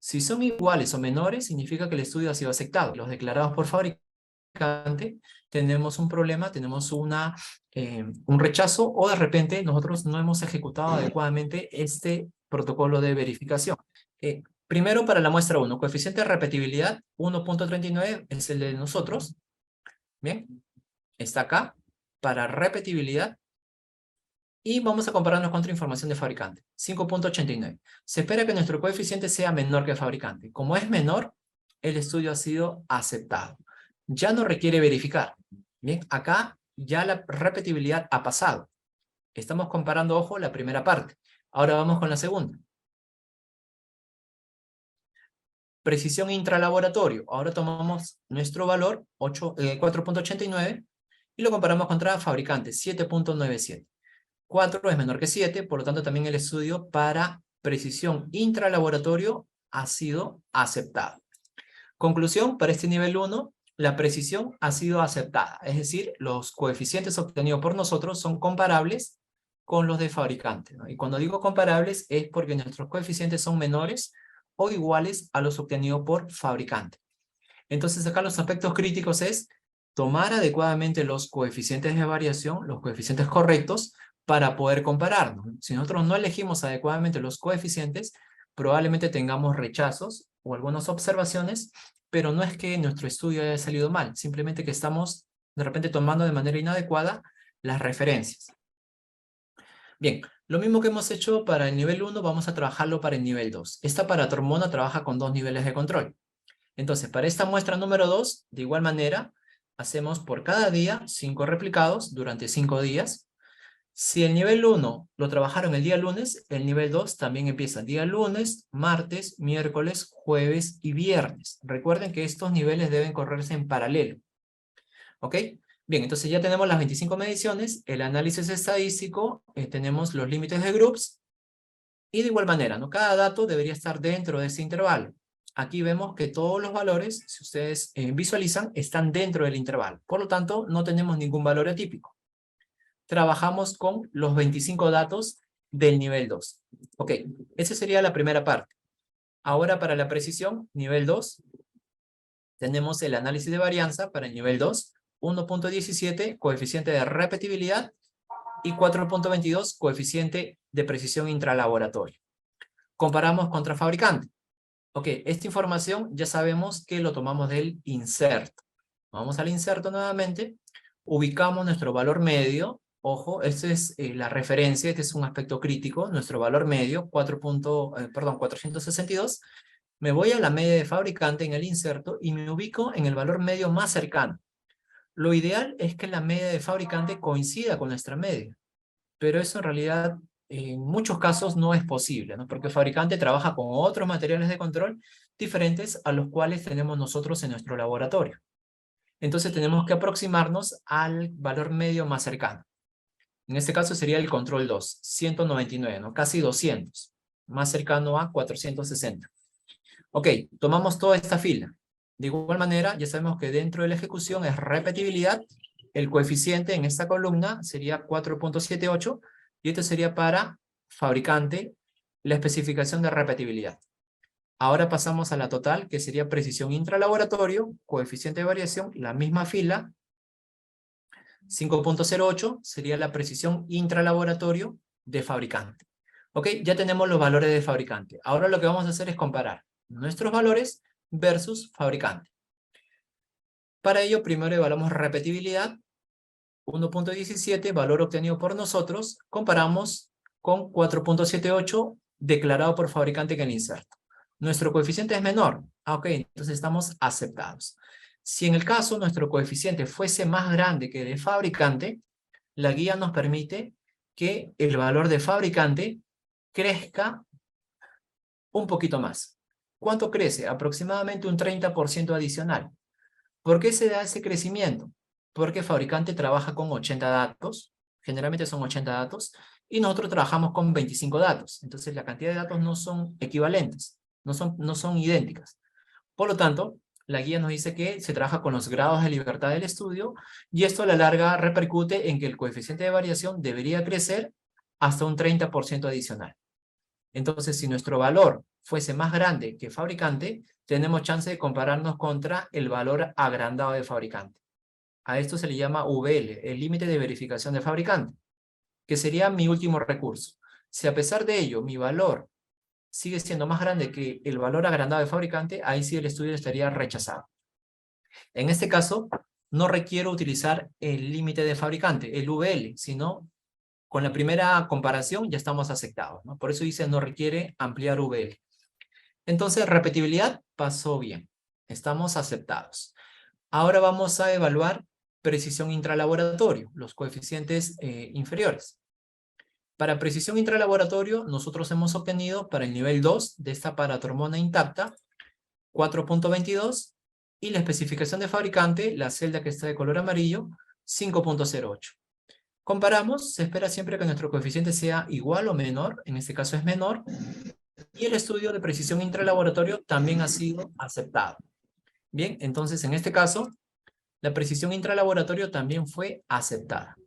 Si son iguales o menores, significa que el estudio ha sido aceptado. Los declarados por fabricante, tenemos un problema, tenemos un rechazo, o de repente nosotros no hemos ejecutado adecuadamente este protocolo de verificación. Primero, para la muestra 1, coeficiente de repetibilidad 1.39 es el de nosotros. Bien, está acá, para repetibilidad. Y vamos a compararnos contra información de fabricante, 5.89. Se espera que nuestro coeficiente sea menor que el fabricante. Como es menor, el estudio ha sido aceptado. Ya no requiere verificar. Bien, acá ya la repetibilidad ha pasado. Estamos comparando, ojo, la primera parte. Ahora vamos con la segunda. Precisión intralaboratorio. Ahora tomamos nuestro valor, 4.89, y lo comparamos contra fabricante, 7.97. 4 es menor que 7, por lo tanto también el estudio para precisión intralaboratorio ha sido aceptado. Conclusión, para este nivel 1, la precisión ha sido aceptada, es decir, los coeficientes obtenidos por nosotros son comparables con los de fabricante, ¿no? Y cuando digo comparables es porque nuestros coeficientes son menores o iguales a los obtenidos por fabricante. Entonces acá los aspectos críticos es tomar adecuadamente los coeficientes de variación, los coeficientes correctos, para poder compararnos. Si nosotros no elegimos adecuadamente los coeficientes, probablemente tengamos rechazos o algunas observaciones, pero no es que nuestro estudio haya salido mal, simplemente que estamos de repente tomando de manera inadecuada las referencias. Bien, lo mismo que hemos hecho para el nivel 1, vamos a trabajarlo para el nivel 2. Esta paratormona trabaja con 2 niveles de control. Entonces, para esta muestra número 2, de igual manera, hacemos por cada día 5 replicados durante 5 días. Si el nivel 1 lo trabajaron el día lunes, el nivel 2 también empieza día lunes, martes, miércoles, jueves y viernes. Recuerden que estos niveles deben correrse en paralelo. ¿Ok? Bien, entonces ya tenemos las 25 mediciones, el análisis estadístico, tenemos los límites de groups, y de igual manera, ¿no? Cada dato debería estar dentro de ese intervalo. Aquí vemos que todos los valores, si ustedes visualizan, están dentro del intervalo. Por lo tanto, no tenemos ningún valor atípico. Trabajamos con los 25 datos del nivel 2. Ok, esa sería la primera parte. Ahora para la precisión, nivel 2, tenemos el análisis de varianza para el nivel 2, 1.17, coeficiente de repetibilidad, y 4.22, coeficiente de precisión intralaboratorio. Comparamos contra fabricante. Ok, esta información ya sabemos que lo tomamos del inserto. Vamos al inserto nuevamente, ubicamos nuestro valor medio. Ojo, esta es la referencia, este es un aspecto crítico, nuestro valor medio, 462. Me voy a la media de fabricante en el inserto y me ubico en el valor medio más cercano. Lo ideal es que la media de fabricante coincida con nuestra media, pero eso en realidad en muchos casos no es posible, ¿no? Porque el fabricante trabaja con otros materiales de control diferentes a los cuales tenemos nosotros en nuestro laboratorio. Entonces tenemos que aproximarnos al valor medio más cercano. En este caso sería el control 2, 199, ¿no? Casi 200, más cercano a 460. Ok, tomamos toda esta fila. De igual manera, ya sabemos que dentro de la ejecución es repetibilidad. El coeficiente en esta columna sería 4.78 y esto sería para fabricante, la especificación de repetibilidad. Ahora pasamos a la total, que sería precisión intralaboratorio, coeficiente de variación, la misma fila. 5.08 sería la precisión intralaboratorio de fabricante. Ok, ya tenemos los valores de fabricante. Ahora lo que vamos a hacer es comparar nuestros valores versus fabricante. Para ello, primero evaluamos repetibilidad, 1.17, valor obtenido por nosotros, comparamos con 4.78 declarado por fabricante en el inserto. Nuestro coeficiente es menor. Ok, entonces estamos aceptados. Si en el caso nuestro coeficiente fuese más grande que el de fabricante, la guía nos permite que el valor de fabricante crezca un poquito más. ¿Cuánto crece? Aproximadamente un 30% adicional. ¿Por qué se da ese crecimiento? Porque el fabricante trabaja con 80 datos, generalmente son 80 datos, y nosotros trabajamos con 25 datos. Entonces la cantidad de datos no son equivalentes, no son idénticas. Por lo tanto, la guía nos dice que se trabaja con los grados de libertad del estudio y esto a la larga repercute en que el coeficiente de variación debería crecer hasta un 30% adicional. Entonces, si nuestro valor fuese más grande que fabricante, tenemos chance de compararnos contra el valor agrandado de fabricante. A esto se le llama VL, el límite de verificación de fabricante, que sería mi último recurso. Si a pesar de ello mi valor sigue siendo más grande que el valor agrandado de fabricante, ahí sí el estudio estaría rechazado. En este caso, no requiero utilizar el límite de fabricante, el VL, sino con la primera comparación ya estamos aceptados, ¿no? Por eso dice no requiere ampliar VL. Entonces, repetibilidad pasó bien. Estamos aceptados. Ahora vamos a evaluar precisión intralaboratorio, los coeficientes inferiores. Para precisión intralaboratorio, nosotros hemos obtenido para el nivel 2 de esta paratormona intacta 4.22 y la especificación de fabricante, la celda que está de color amarillo, 5.08. Comparamos, se espera siempre que nuestro coeficiente sea igual o menor, en este caso es menor, y el estudio de precisión intralaboratorio también ha sido aceptado. Bien, entonces en este caso, la precisión intralaboratorio también fue aceptada.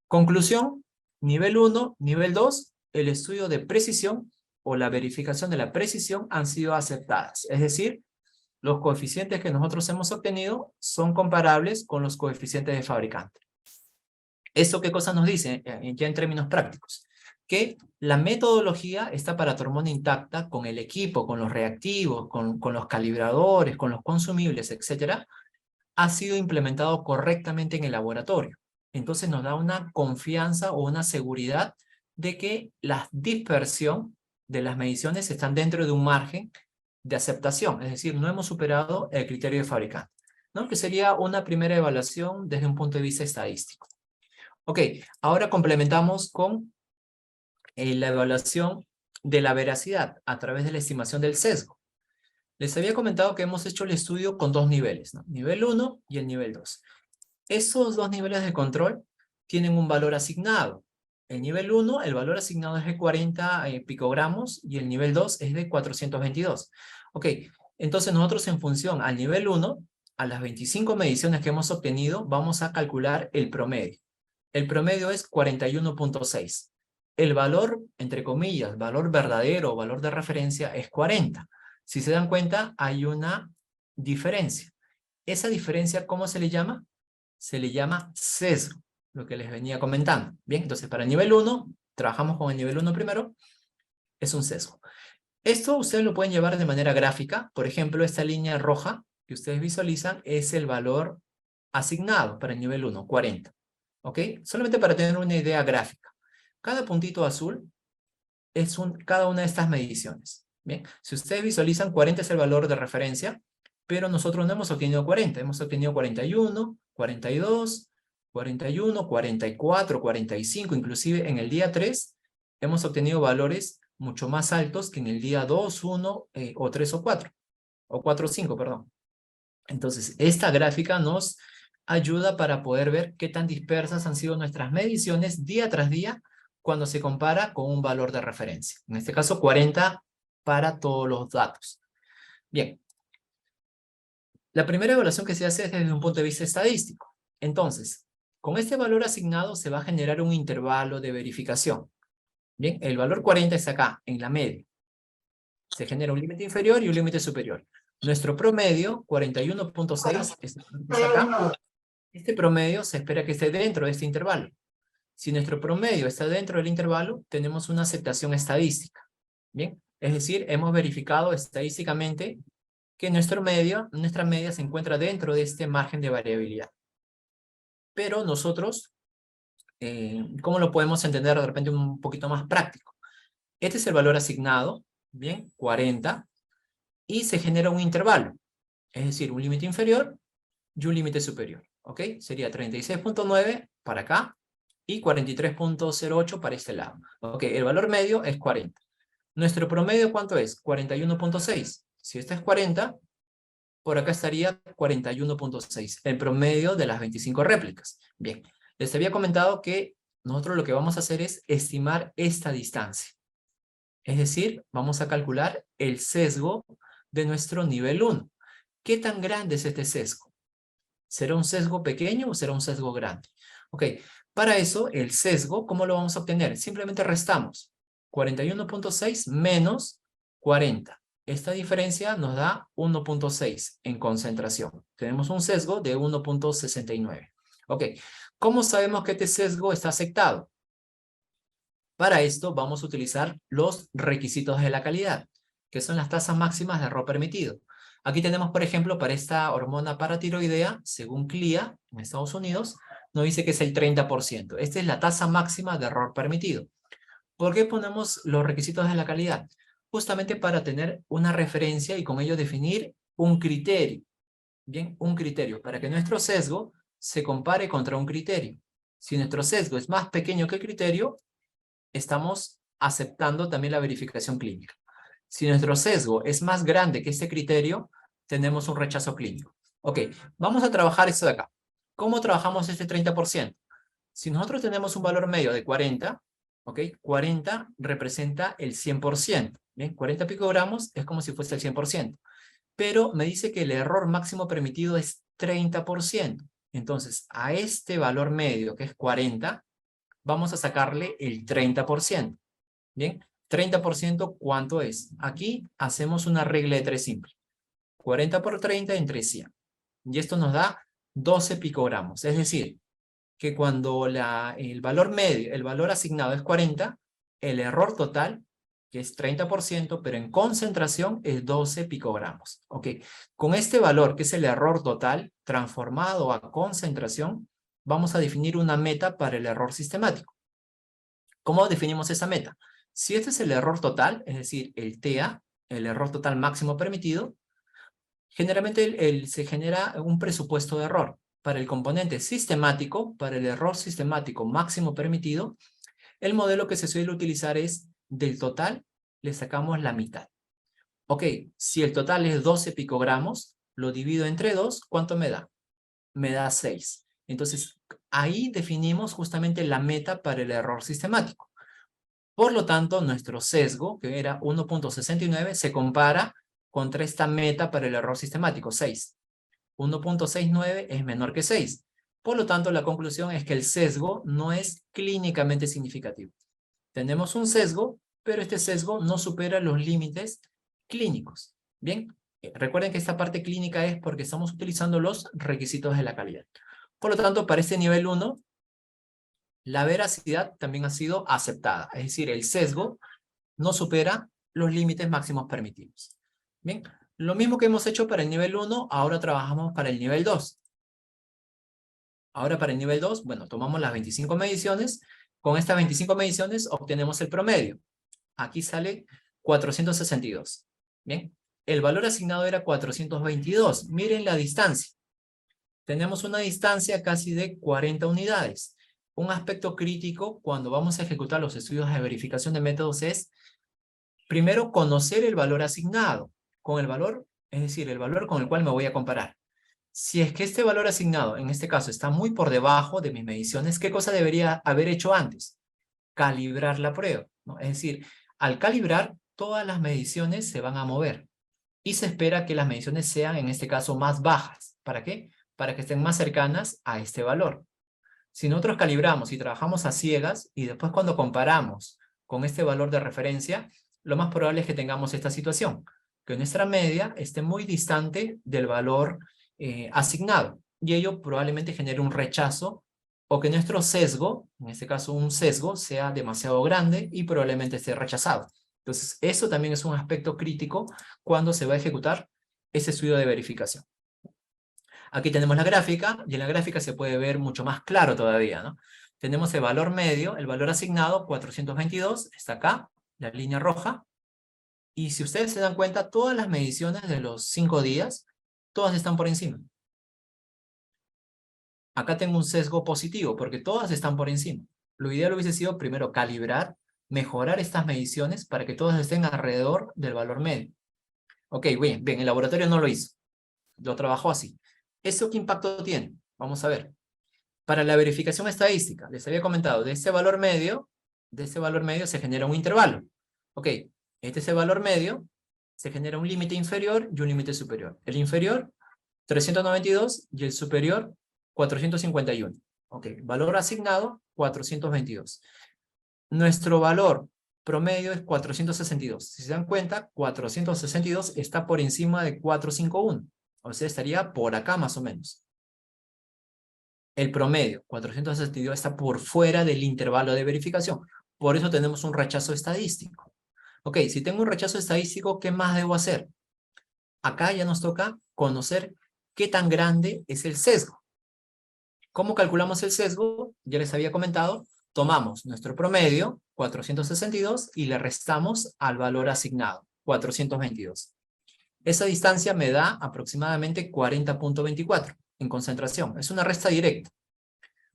Conclusión, nivel 1, nivel 2, el estudio de precisión o la verificación de la precisión han sido aceptadas. Es decir, los coeficientes que nosotros hemos obtenido son comparables con los coeficientes de fabricante. ¿Esto qué cosa nos dice ya en términos prácticos? Que la metodología está para hormona intacta con el equipo, con los reactivos, con los calibradores, con los consumibles, etcétera, ha sido implementado correctamente en el laboratorio. Entonces nos da una confianza o una seguridad de que la dispersión de las mediciones están dentro de un margen de aceptación, es decir, no hemos superado el criterio de fabricante, ¿no? Que sería una primera evaluación desde un punto de vista estadístico. Ok, ahora complementamos con la evaluación de la veracidad a través de la estimación del sesgo. Les había comentado que hemos hecho el estudio con dos niveles, ¿no? Nivel 1 y el nivel 2. Esos dos niveles de control tienen un valor asignado. El nivel 1, el valor asignado es de 40 picogramos y el nivel 2 es de 422. Ok, entonces nosotros en función al nivel 1, a las 25 mediciones que hemos obtenido, vamos a calcular el promedio. El promedio es 41.6. El valor, entre comillas, valor verdadero o valor de referencia es 40. Si se dan cuenta, hay una diferencia. ¿Esa diferencia cómo se le llama? Se le llama sesgo, lo que les venía comentando. Bien, entonces para el nivel 1, trabajamos con el nivel 1 primero, es un sesgo. Esto ustedes lo pueden llevar de manera gráfica. Por ejemplo, esta línea roja que ustedes visualizan es el valor asignado para el nivel 1, 40. ¿Ok? Solamente para tener una idea gráfica. Cada puntito azul es cada una de estas mediciones. Bien, si ustedes visualizan, 40 es el valor de referencia, pero nosotros no hemos obtenido 40, hemos obtenido 41, 42, 41, 44, 45, inclusive en el día 3 hemos obtenido valores mucho más altos que en el día 2, 1 o 3 o 4, o 4 o 5, perdón. Entonces, esta gráfica nos ayuda para poder ver qué tan dispersas han sido nuestras mediciones día tras día cuando se compara con un valor de referencia. En este caso, 40 para todos los datos. Bien. La primera evaluación que se hace es desde un punto de vista estadístico. Entonces, con este valor asignado se va a generar un intervalo de verificación. Bien, el valor 40 está acá, en la media. Se genera un límite inferior y un límite superior. Nuestro promedio, 41.6, está acá. Este promedio se espera que esté dentro de este intervalo. Si nuestro promedio está dentro del intervalo, tenemos una aceptación estadística. Bien, es decir, hemos verificado estadísticamente que nuestra media se encuentra dentro de este margen de variabilidad. Pero nosotros, ¿cómo lo podemos entender de repente un poquito más práctico? Este es el valor asignado, bien, 40, y se genera un intervalo, es decir, un límite inferior y un límite superior, ¿ok? Sería 36.9 para acá y 43.08 para este lado. Ok, el valor medio es 40. ¿Nuestro promedio cuánto es? 41.6. Si este es 40, por acá estaría 41.6, el promedio de las 25 réplicas. Bien, les había comentado que nosotros lo que vamos a hacer es estimar esta distancia. Es decir, vamos a calcular el sesgo de nuestro nivel 1. ¿Qué tan grande es este sesgo? ¿Será un sesgo pequeño o será un sesgo grande? Ok, para eso el sesgo, ¿cómo lo vamos a obtener? Simplemente restamos 41.6 menos 40. Esta diferencia nos da 1.6 en concentración. Tenemos un sesgo de 1.69. Ok, ¿cómo sabemos que este sesgo está aceptado? Para esto vamos a utilizar los requisitos de la calidad, que son las tasas máximas de error permitido. Aquí tenemos, por ejemplo, para esta hormona paratiroidea, según CLIA, en Estados Unidos, nos dice que es el 30%. Esta es la tasa máxima de error permitido. ¿Por qué ponemos los requisitos de la calidad? Justamente para tener una referencia y con ello definir un criterio. Bien, un criterio, para que nuestro sesgo se compare contra un criterio. Si nuestro sesgo es más pequeño que el criterio, estamos aceptando también la verificación clínica. Si nuestro sesgo es más grande que este criterio, tenemos un rechazo clínico. Ok, vamos a trabajar esto de acá. ¿Cómo trabajamos este 30%? Si nosotros tenemos un valor medio de 40, ok, 40 representa el 100%. Bien, 40 picogramos es como si fuese el 100%. Pero me dice que el error máximo permitido es 30%. Entonces, a este valor medio, que es 40, vamos a sacarle el 30%. Bien, 30%, ¿cuánto es? Aquí hacemos una regla de 3 simple. 40 por 30 entre 100. Y esto nos da 12 picogramos. Es decir, que cuando el valor medio, el valor asignado es 40, el error total, que es 30%, pero en concentración es 12 picogramos. Ok, con este valor, que es el error total, transformado a concentración, vamos a definir una meta para el error sistemático. ¿Cómo definimos esa meta? Si este es el error total, es decir, el TA, el error total máximo permitido, generalmente se genera un presupuesto de error. Para el componente sistemático, para el error sistemático máximo permitido, el modelo que se suele utilizar es del total, le sacamos la mitad. Ok, si el total es 12 picogramos, lo divido entre 2, ¿cuánto me da? Me da 6. Entonces, ahí definimos justamente la meta para el error sistemático. Por lo tanto, nuestro sesgo, que era 1.69, se compara contra esta meta para el error sistemático, 6. 1.69 es menor que 6. Por lo tanto, la conclusión es que el sesgo no es clínicamente significativo. Tenemos un sesgo, pero este sesgo no supera los límites clínicos. Bien, recuerden que esta parte clínica es porque estamos utilizando los requisitos de la calidad. Por lo tanto, para este nivel 1, la veracidad también ha sido aceptada. Es decir, el sesgo no supera los límites máximos permitidos. Bien, lo mismo que hemos hecho para el nivel 1, ahora trabajamos para el nivel 2. Ahora para el nivel 2, bueno, tomamos las 25 mediciones. Con estas 25 mediciones obtenemos el promedio. Aquí sale 462. Bien, el valor asignado era 422. Miren la distancia. Tenemos una distancia casi de 40 unidades. Un aspecto crítico cuando vamos a ejecutar los estudios de verificación de métodos es, primero, conocer el valor asignado con el valor, es decir, el valor con el cual me voy a comparar. Si es que este valor asignado, en este caso, está muy por debajo de mis mediciones, ¿qué cosa debería haber hecho antes? Calibrar la prueba, ¿no? Es decir, al calibrar, todas las mediciones se van a mover y se espera que las mediciones sean, en este caso, más bajas. ¿Para qué? Para que estén más cercanas a este valor. Si nosotros calibramos y trabajamos a ciegas y después cuando comparamos con este valor de referencia, lo más probable es que tengamos esta situación, que nuestra media esté muy distante del valor asignado y ello probablemente genere un rechazo o que nuestro sesgo, en este caso un sesgo, sea demasiado grande y probablemente esté rechazado. Entonces, eso también es un aspecto crítico cuando se va a ejecutar ese estudio de verificación. Aquí tenemos la gráfica, y en la gráfica se puede ver mucho más claro todavía, ¿no? Tenemos el valor medio, el valor asignado, 422, está acá, la línea roja. Y si ustedes se dan cuenta, todas las mediciones de los 5 días, todas están por encima. Acá tengo un sesgo positivo, porque todas están por encima. Lo ideal hubiese sido primero calibrar, mejorar estas mediciones para que todas estén alrededor del valor medio. Ok, bien, el laboratorio no lo hizo. Lo trabajó así. ¿Eso qué impacto tiene? Vamos a ver. Para la verificación estadística, les había comentado, de este valor medio se genera un intervalo. Ok, este es el valor medio, se genera un límite inferior y un límite superior. El inferior, 392, y el superior, 451. Ok, valor asignado, 422. Nuestro valor promedio es 462. Si se dan cuenta, 462 está por encima de 451. O sea, estaría por acá más o menos. El promedio, 462, está por fuera del intervalo de verificación. Por eso tenemos un rechazo estadístico. Ok, si tengo un rechazo estadístico, ¿qué más debo hacer? Acá ya nos toca conocer qué tan grande es el sesgo. ¿Cómo calculamos el sesgo? Ya les había comentado, tomamos nuestro promedio, 462, y le restamos al valor asignado, 422. Esa distancia me da aproximadamente 40.24 en concentración. Es una resta directa.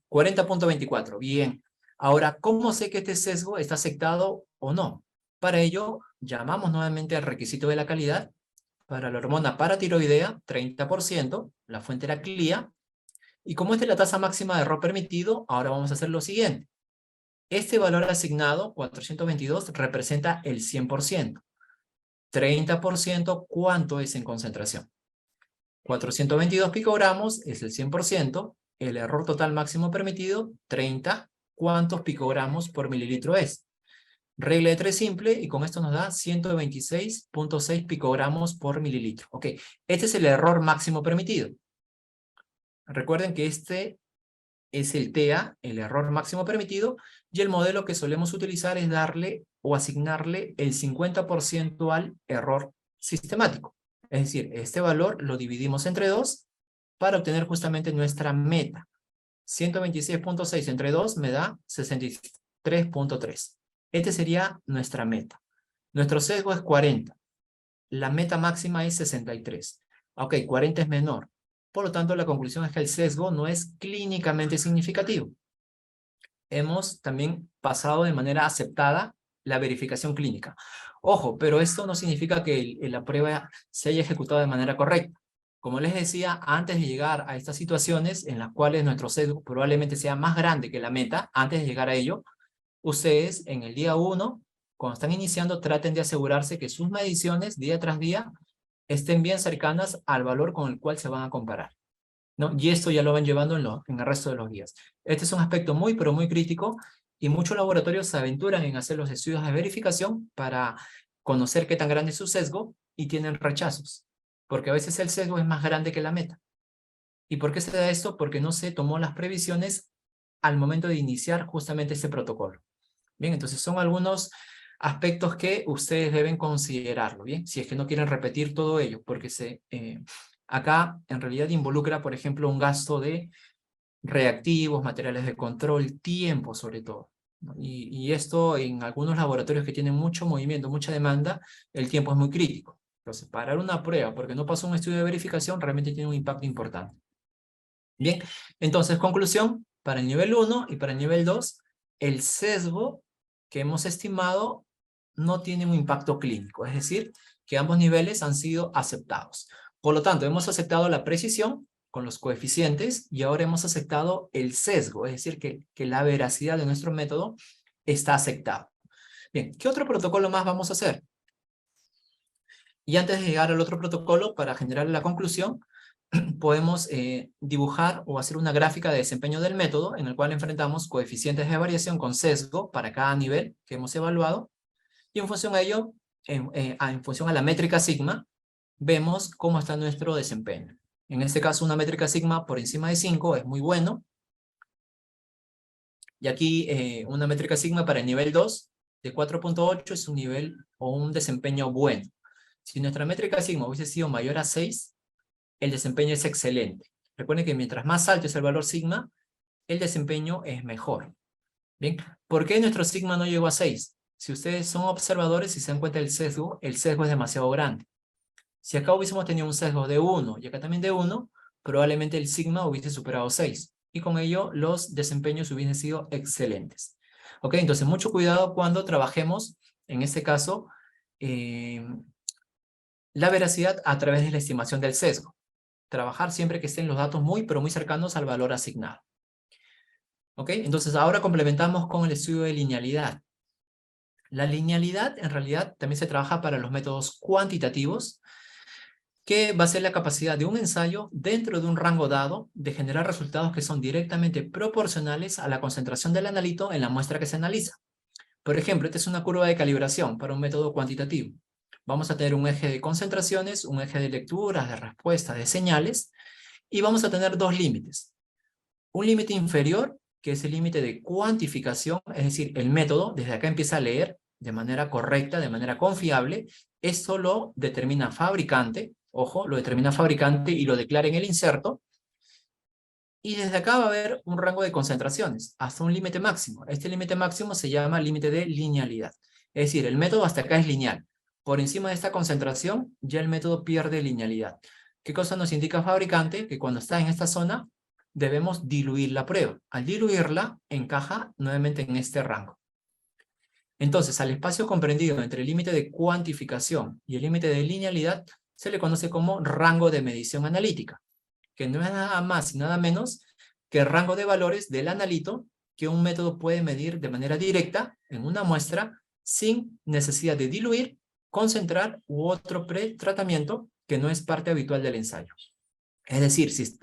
40.24, bien. Ahora, ¿cómo sé que este sesgo está aceptado o no? Para ello, llamamos nuevamente al requisito de la calidad. Para la hormona paratiroidea, 30%, la fuente era CLIA. Y como esta es la tasa máxima de error permitido, ahora vamos a hacer lo siguiente. Este valor asignado, 422, representa el 100%. 30%, ¿cuánto es en concentración? 422 picogramos es el 100%. El error total máximo permitido, 30. ¿Cuántos picogramos por mililitro es? Regla de 3 simple, y con esto nos da 126.6 picogramos por mililitro. Ok, este es el error máximo permitido. Recuerden que este es el TEA, el error máximo permitido, y el modelo que solemos utilizar es darle o asignarle el 50% al error sistemático. Es decir, este valor lo dividimos entre 2 para obtener justamente nuestra meta. 126.6 entre 2 me da 63.3. Este sería nuestra meta. Nuestro sesgo es 40. La meta máxima es 63. Ok, 40 es menor. Por lo tanto, la conclusión es que el sesgo no es clínicamente significativo. Hemos también pasado de manera aceptada la verificación clínica. Ojo, pero esto no significa que la prueba se haya ejecutado de manera correcta. Como les decía, antes de llegar a estas situaciones en las cuales nuestro sesgo probablemente sea más grande que la meta, antes de llegar a ello, ustedes en el día 1, cuando están iniciando, traten de asegurarse que sus mediciones día tras día estén bien cercanas al valor con el cual se van a comparar, ¿no? Y esto ya lo van llevando en el resto de los días. Este es un aspecto muy, pero muy crítico, y muchos laboratorios se aventuran en hacer los estudios de verificación para conocer qué tan grande es su sesgo y tienen rechazos, porque a veces el sesgo es más grande que la meta. ¿Y por qué se da esto? Porque no se tomó las previsiones al momento de iniciar justamente este protocolo. Bien, entonces son algunos aspectos que ustedes deben considerarlo, ¿bien? Si es que no quieren repetir todo ello, porque acá en realidad involucra, por ejemplo, un gasto de reactivos, materiales de control, tiempo sobre todo, ¿no? Y esto en algunos laboratorios que tienen mucho movimiento, mucha demanda, el tiempo es muy crítico. Entonces, parar una prueba porque no pasó un estudio de verificación realmente tiene un impacto importante. Bien, entonces conclusión, para el nivel 1 y para el nivel 2, el sesgo que hemos estimado no tiene un impacto clínico, es decir, que ambos niveles han sido aceptados. Por lo tanto, hemos aceptado la precisión con los coeficientes y ahora hemos aceptado el sesgo, es decir, que la veracidad de nuestro método está aceptada. Bien, ¿qué otro protocolo más vamos a hacer? Y antes de llegar al otro protocolo, para generar la conclusión, podemos dibujar o hacer una gráfica de desempeño del método en el cual enfrentamos coeficientes de variación con sesgo para cada nivel que hemos evaluado, y en función a ello, en función a la métrica sigma, vemos cómo está nuestro desempeño. En este caso, una métrica sigma por encima de 5 es muy bueno, y aquí una métrica sigma para el nivel 2 de 4.8 es un nivel o un desempeño bueno. Si nuestra métrica sigma hubiese sido mayor a 6, el desempeño es excelente. Recuerden que mientras más alto es el valor sigma, el desempeño es mejor. Bien, ¿por qué nuestro sigma no llegó a 6? Si ustedes son observadores y se dan cuenta del sesgo, el sesgo es demasiado grande. Si acá hubiésemos tenido un sesgo de 1 y acá también de 1, probablemente el sigma hubiese superado 6. Y con ello los desempeños hubiesen sido excelentes. Ok, entonces mucho cuidado cuando trabajemos, en este caso, la veracidad a través de la estimación del sesgo. Trabajar siempre que estén los datos muy, pero muy cercanos al valor asignado. ¿Ok? Entonces ahora complementamos con el estudio de linealidad. La linealidad en realidad también se trabaja para los métodos cuantitativos, que va a ser la capacidad de un ensayo dentro de un rango dado de generar resultados que son directamente proporcionales a la concentración del analito en la muestra que se analiza. Por ejemplo, esta es una curva de calibración para un método cuantitativo. Vamos a tener un eje de concentraciones, un eje de lecturas, de respuestas, de señales, y vamos a tener dos límites. Un límite inferior, que es el límite de cuantificación, es decir, el método desde acá empieza a leer de manera correcta, de manera confiable. Esto lo determina fabricante, ojo, lo determina fabricante y lo declara en el inserto. Y desde acá va a haber un rango de concentraciones, hasta un límite máximo. Este límite máximo se llama límite de linealidad. Es decir, el método hasta acá es lineal. Por encima de esta concentración, ya el método pierde linealidad. ¿Qué cosa nos indica el fabricante? Que cuando está en esta zona, debemos diluir la prueba. Al diluirla, encaja nuevamente en este rango. Entonces, al espacio comprendido entre el límite de cuantificación y el límite de linealidad, se le conoce como rango de medición analítica, que no es nada más y nada menos que el rango de valores del analito que un método puede medir de manera directa en una muestra sin necesidad de diluir, concentrar u otro pretratamiento que no es parte habitual del ensayo. Es decir, si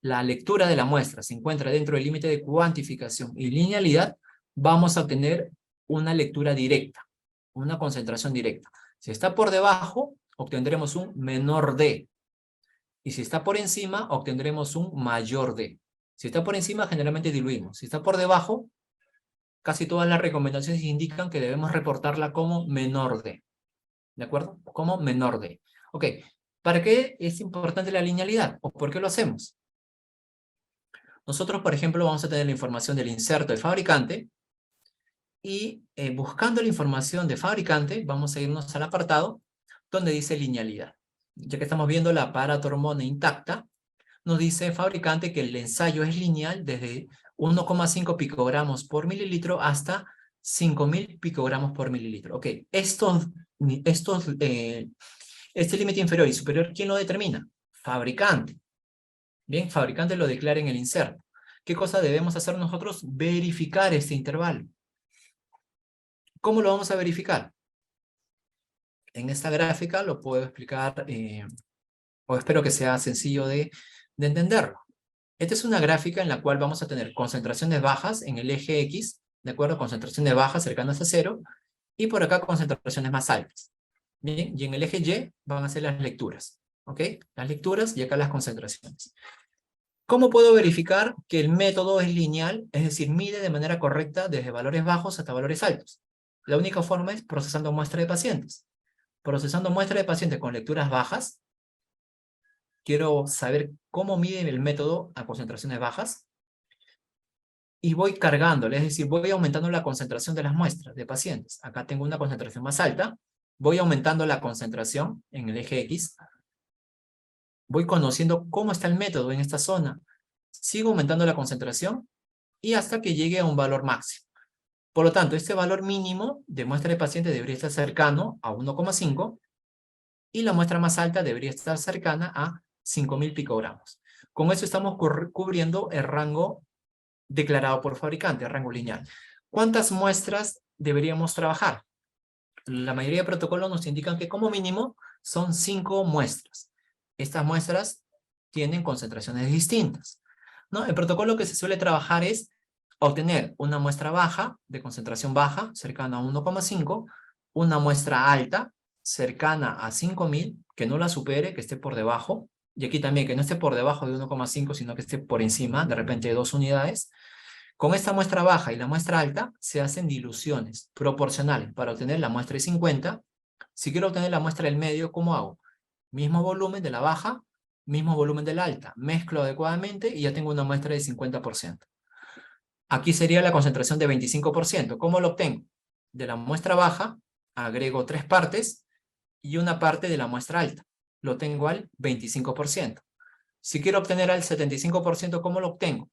la lectura de la muestra se encuentra dentro del límite de cuantificación y linealidad, vamos a obtener una lectura directa, una concentración directa. Si está por debajo, obtendremos un menor D. Y si está por encima, obtendremos un mayor D. Si está por encima, generalmente diluimos. Si está por debajo, casi todas las recomendaciones indican que debemos reportarla como menor D. ¿De acuerdo? Como menor D. Ok, ¿para qué es importante la linealidad? ¿O por qué lo hacemos? Nosotros, por ejemplo, vamos a tener la información del inserto de fabricante y buscando la información de fabricante, vamos a irnos al apartado donde dice linealidad. Ya que estamos viendo la paratormona intacta, nos dice fabricante que el ensayo es lineal desde 1,5 picogramos por mililitro hasta 5.000 picogramos por mililitro. Ok, este límite inferior y superior, ¿quién lo determina? Fabricante. Bien, fabricante lo declara en el inserto. ¿Qué cosa debemos hacer nosotros? Verificar este intervalo. ¿Cómo lo vamos a verificar? En esta gráfica lo puedo explicar, o espero que sea sencillo de entenderlo. Esta es una gráfica en la cual vamos a tener concentraciones bajas en el eje X, ¿de acuerdo? Concentraciones bajas cercanas a cero, y por acá concentraciones más altas. Bien, y en el eje Y van a ser las lecturas, ¿ok? Las lecturas y acá las concentraciones. ¿Cómo puedo verificar que el método es lineal, es decir, mide de manera correcta desde valores bajos hasta valores altos? La única forma es procesando muestra de pacientes. Procesando muestra de pacientes con lecturas bajas, quiero saber cómo mide el método a concentraciones bajas, y voy cargándole, es decir, voy aumentando la concentración de las muestras de pacientes. Acá tengo una concentración más alta, voy aumentando la concentración en el eje X, voy conociendo cómo está el método en esta zona, sigo aumentando la concentración y hasta que llegue a un valor máximo. Por lo tanto, este valor mínimo de muestra de paciente debería estar cercano a 1,5 y la muestra más alta debería estar cercana a 5.000 picogramos. Con eso estamos cubriendo el rango declarado por fabricante, rango lineal. ¿Cuántas muestras deberíamos trabajar? La mayoría de protocolos nos indican que como mínimo son 5 muestras. Estas muestras tienen concentraciones distintas, ¿no? El protocolo que se suele trabajar es obtener una muestra baja, de concentración baja, cercana a 1,5, una muestra alta, cercana a 5.000, que no la supere, que esté por debajo, y aquí también que no esté por debajo de 1,5, sino que esté por encima, de repente de 2 unidades. Con esta muestra baja y la muestra alta se hacen diluciones proporcionales para obtener la muestra de 50. Si quiero obtener la muestra del medio, ¿cómo hago? Mismo volumen de la baja, mismo volumen de la alta. Mezclo adecuadamente y ya tengo una muestra de 50%. Aquí sería la concentración de 25%. ¿Cómo lo obtengo? De la muestra baja, agrego 3 partes y una parte de la muestra alta. Lo tengo al 25%. Si quiero obtener al 75%, ¿cómo lo obtengo?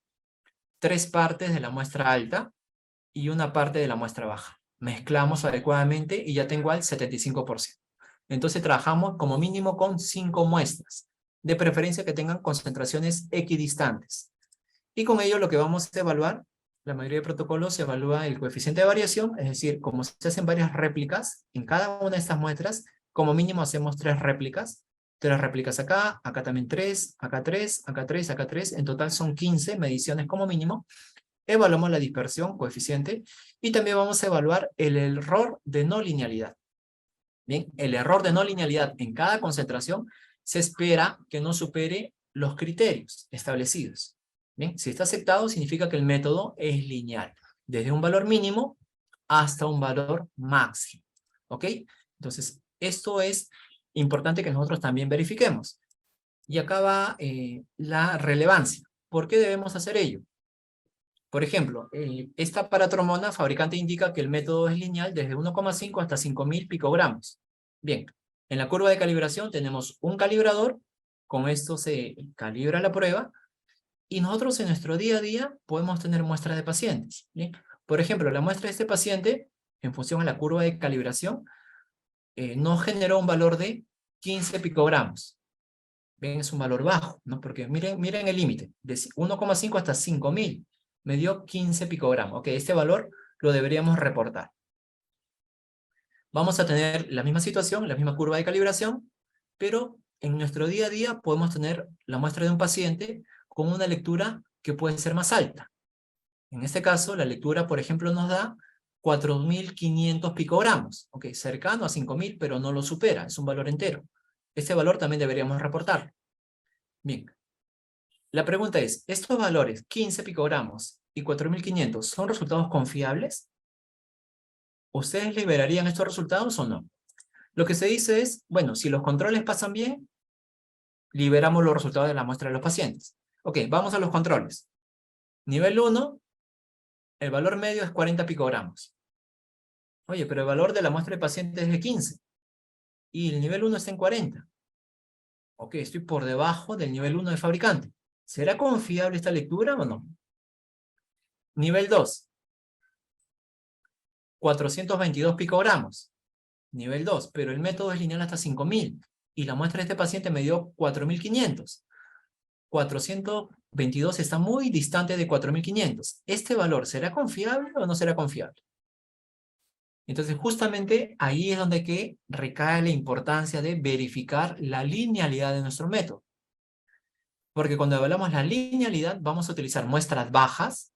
3 partes de la muestra alta y una parte de la muestra baja. Mezclamos adecuadamente y ya tengo al 75%. Entonces trabajamos como mínimo con 5 muestras, de preferencia que tengan concentraciones equidistantes. Y con ello lo que vamos a evaluar, la mayoría de protocolos se evalúa el coeficiente de variación, es decir, como se hacen varias réplicas, en cada una de estas muestras, como mínimo hacemos 3 réplicas. 3 réplicas acá, acá también 3, acá 3, acá 3, acá 3. En total son 15 mediciones como mínimo. Evaluamos la dispersión, coeficiente, y también vamos a evaluar el error de no linealidad. Bien, el error de no linealidad en cada concentración se espera que no supere los criterios establecidos. Bien, si está aceptado, significa que el método es lineal, desde un valor mínimo hasta un valor máximo. ¿Ok? Entonces, esto es importante que nosotros también verifiquemos. Y acá va la relevancia. ¿Por qué debemos hacer ello? Por ejemplo, esta paratromona, fabricante indica que el método es lineal desde 1,5 hasta 5.000 picogramos. Bien, en la curva de calibración tenemos un calibrador, con esto se calibra la prueba, y nosotros en nuestro día a día podemos tener muestras de pacientes. Bien, por ejemplo, la muestra de este paciente, en función a la curva de calibración, nos generó un valor de 15 picogramos. Ven, es un valor bajo, ¿no? Porque miren el límite, de 1,5 hasta 5.000, me dio 15 picogramos. Ok, este valor lo deberíamos reportar. Vamos a tener la misma situación, la misma curva de calibración, pero en nuestro día a día podemos tener la muestra de un paciente con una lectura que puede ser más alta. En este caso, la lectura, por ejemplo, nos da 4.500 picogramos. Ok, cercano a 5.000, pero no lo supera, es un valor entero. Este valor también deberíamos reportarlo. Bien. La pregunta es, ¿estos valores, 15 picogramos y 4.500, son resultados confiables? ¿Ustedes liberarían estos resultados o no? Lo que se dice es, bueno, si los controles pasan bien, liberamos los resultados de la muestra de los pacientes. Ok, vamos a los controles. Nivel 1, el valor medio es 40 picogramos. Oye, pero el valor de la muestra de pacientes es de 15. Y el nivel 1 está en 40. Ok, estoy por debajo del nivel 1 del fabricante. ¿Será confiable esta lectura o no? Nivel 2, 422 picogramos. Nivel 2, pero el método es lineal hasta 5.000 y la muestra de este paciente me dio 4.500. 422 está muy distante de 4.500. ¿Este valor será confiable o no será confiable? Entonces, justamente ahí es donde que recae la importancia de verificar la linealidad de nuestro método. Porque cuando evaluamos la linealidad, vamos a utilizar muestras bajas,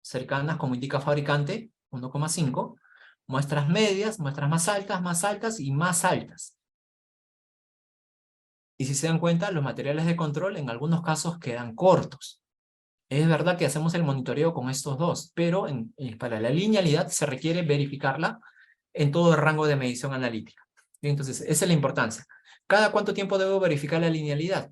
cercanas, como indica fabricante, 1,5, muestras medias, muestras más altas y más altas. Y si se dan cuenta, los materiales de control en algunos casos quedan cortos. Es verdad que hacemos el monitoreo con estos dos, pero para la linealidad se requiere verificarla en todo el rango de medición analítica. Entonces, esa es la importancia. ¿Cada cuánto tiempo debo verificar la linealidad?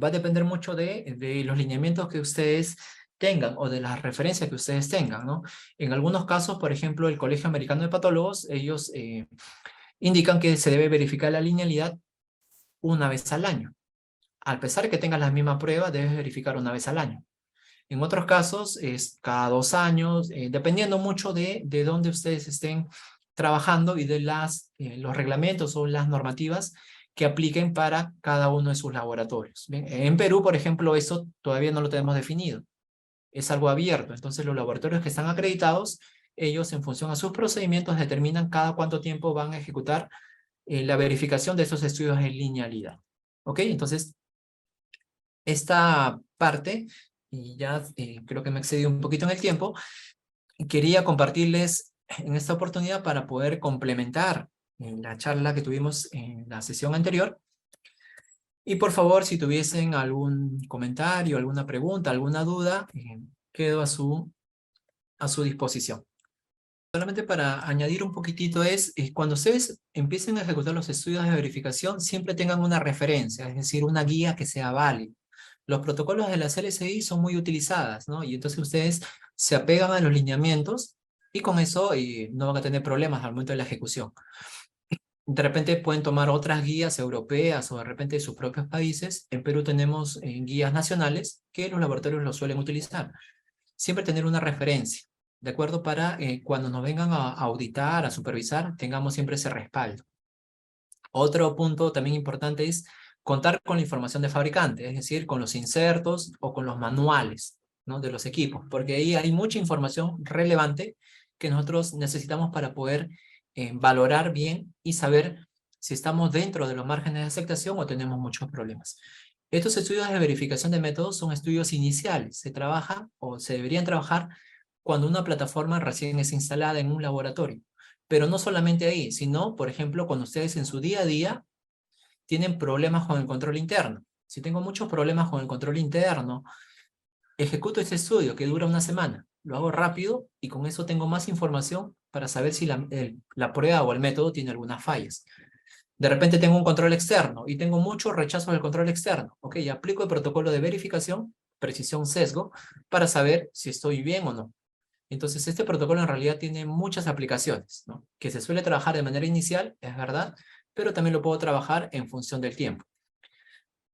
Va a depender mucho de los lineamientos que ustedes tengan o de las referencias que ustedes tengan, ¿no? En algunos casos, por ejemplo, el Colegio Americano de Patólogos, ellos indican que se debe verificar la linealidad una vez al año. A pesar de que tengas la misma prueba, debes verificar una vez al año. En otros casos es cada 2 años, dependiendo mucho de dónde ustedes estén trabajando y de los reglamentos o las normativas que apliquen para cada uno de sus laboratorios. Bien, en Perú, por ejemplo, eso todavía no lo tenemos definido. Es algo abierto. Entonces, los laboratorios que están acreditados, ellos en función a sus procedimientos determinan cada cuánto tiempo van a ejecutar la verificación de esos estudios en linealidad. ¿Ok? Entonces, esta parte, y ya creo que me excedí un poquito en el tiempo, quería compartirles en esta oportunidad para poder complementar la charla que tuvimos en la sesión anterior. Y por favor, si tuviesen algún comentario, alguna pregunta, alguna duda, quedo a su disposición. Solamente para añadir un poquitito cuando ustedes empiecen a ejecutar los estudios de verificación, siempre tengan una referencia, es decir, una guía que sea válida. Los protocolos de la CLSI son muy utilizadas, ¿no? Y entonces ustedes se apegan a los lineamientos y con eso no van a tener problemas al momento de la ejecución. De repente pueden tomar otras guías europeas o de repente de sus propios países. En Perú tenemos guías nacionales que los laboratorios lo suelen utilizar. Siempre tener una referencia, ¿de acuerdo? Para cuando nos vengan a auditar, a supervisar, tengamos siempre ese respaldo. Otro punto también importante es contar con la información de fabricante, es decir, con los insertos o con los manuales, ¿no?, de los equipos, porque ahí hay mucha información relevante que nosotros necesitamos para poder valorar bien y saber si estamos dentro de los márgenes de aceptación o tenemos muchos problemas. Estos estudios de verificación de métodos son estudios iniciales. Se trabaja o se deberían trabajar cuando una plataforma recién es instalada en un laboratorio. Pero no solamente ahí, sino, por ejemplo, cuando ustedes en su día a día tienen problemas con el control interno. Si tengo muchos problemas con el control interno, ejecuto este estudio que dura una semana. Lo hago rápido y con eso tengo más información para saber si la prueba o el método tiene algunas fallas. De repente tengo un control externo y tengo mucho rechazo del control externo. Ok, aplico el protocolo de verificación, precisión sesgo, para saber si estoy bien o no. Entonces, este protocolo en realidad tiene muchas aplicaciones, ¿no?, que se suele trabajar de manera inicial, es verdad, pero también lo puedo trabajar en función del tiempo.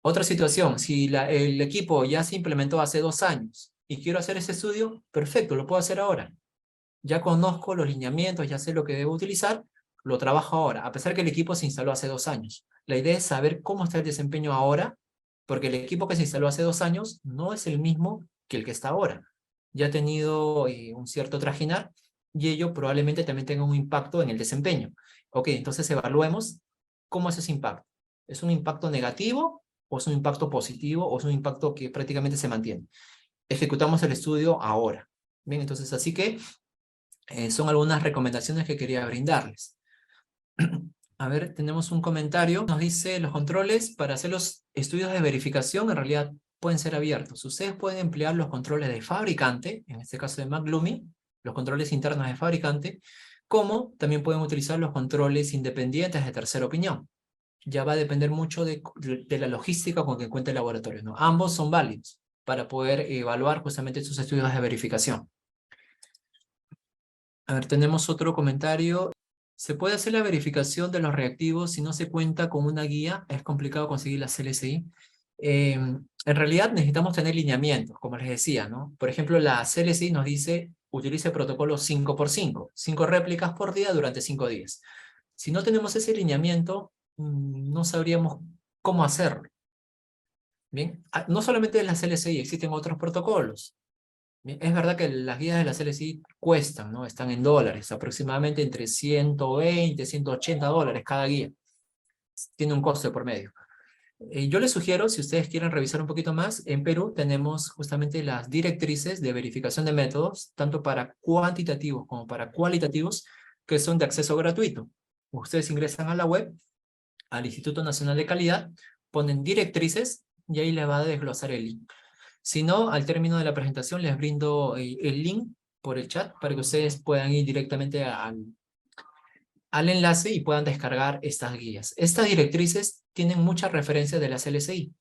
Otra situación, si el equipo ya se implementó hace 2 años y quiero hacer ese estudio, perfecto, lo puedo hacer ahora. Ya conozco los lineamientos, ya sé lo que debo utilizar, lo trabajo ahora, a pesar que el equipo se instaló hace 2 años. La idea es saber cómo está el desempeño ahora, porque el equipo que se instaló hace 2 años no es el mismo que el que está ahora. Ya ha tenido un cierto trajinar y ello probablemente también tenga un impacto en el desempeño. Ok, entonces evaluemos cómo es ese impacto. ¿Es un impacto negativo o es un impacto positivo o es un impacto que prácticamente se mantiene? Ejecutamos el estudio ahora. Bien, entonces así que son algunas recomendaciones que quería brindarles. A ver, tenemos un comentario. Nos dice, los controles para hacer los estudios de verificación en realidad pueden ser abiertos. Ustedes pueden emplear los controles de fabricante, en este caso de McLumi, los controles internos de fabricante, como también pueden utilizar los controles independientes de tercera opinión. Ya va a depender mucho de la logística con que cuente el laboratorio, ¿no? Ambos son válidos para poder evaluar justamente sus estudios de verificación. A ver, tenemos otro comentario. ¿Se puede hacer la verificación de los reactivos si no se cuenta con una guía? Es complicado conseguir la CLSI. En realidad necesitamos tener lineamientos, como les decía, ¿no? Por ejemplo, la CLSI nos dice, utilice el protocolo 5x5, 5 réplicas por día durante 5 días. Si no tenemos ese lineamiento, no sabríamos cómo hacerlo. Bien, no solamente la CLSI, existen otros protocolos. Bien, es verdad que las guías de la CLSI cuestan, ¿no? Están en dólares, aproximadamente entre 120, 180 dólares cada guía. Tiene un coste por medio. Yo les sugiero, si ustedes quieren revisar un poquito más, en Perú tenemos justamente las directrices de verificación de métodos, tanto para cuantitativos como para cualitativos, que son de acceso gratuito. Ustedes ingresan a la web, al Instituto Nacional de Calidad, ponen directrices y ahí les va a desglosar el link. Si no, al término de la presentación les brindo el link por el chat para que ustedes puedan ir directamente al enlace y puedan descargar estas guías. Estas directrices tienen muchas referencias de la CLSI,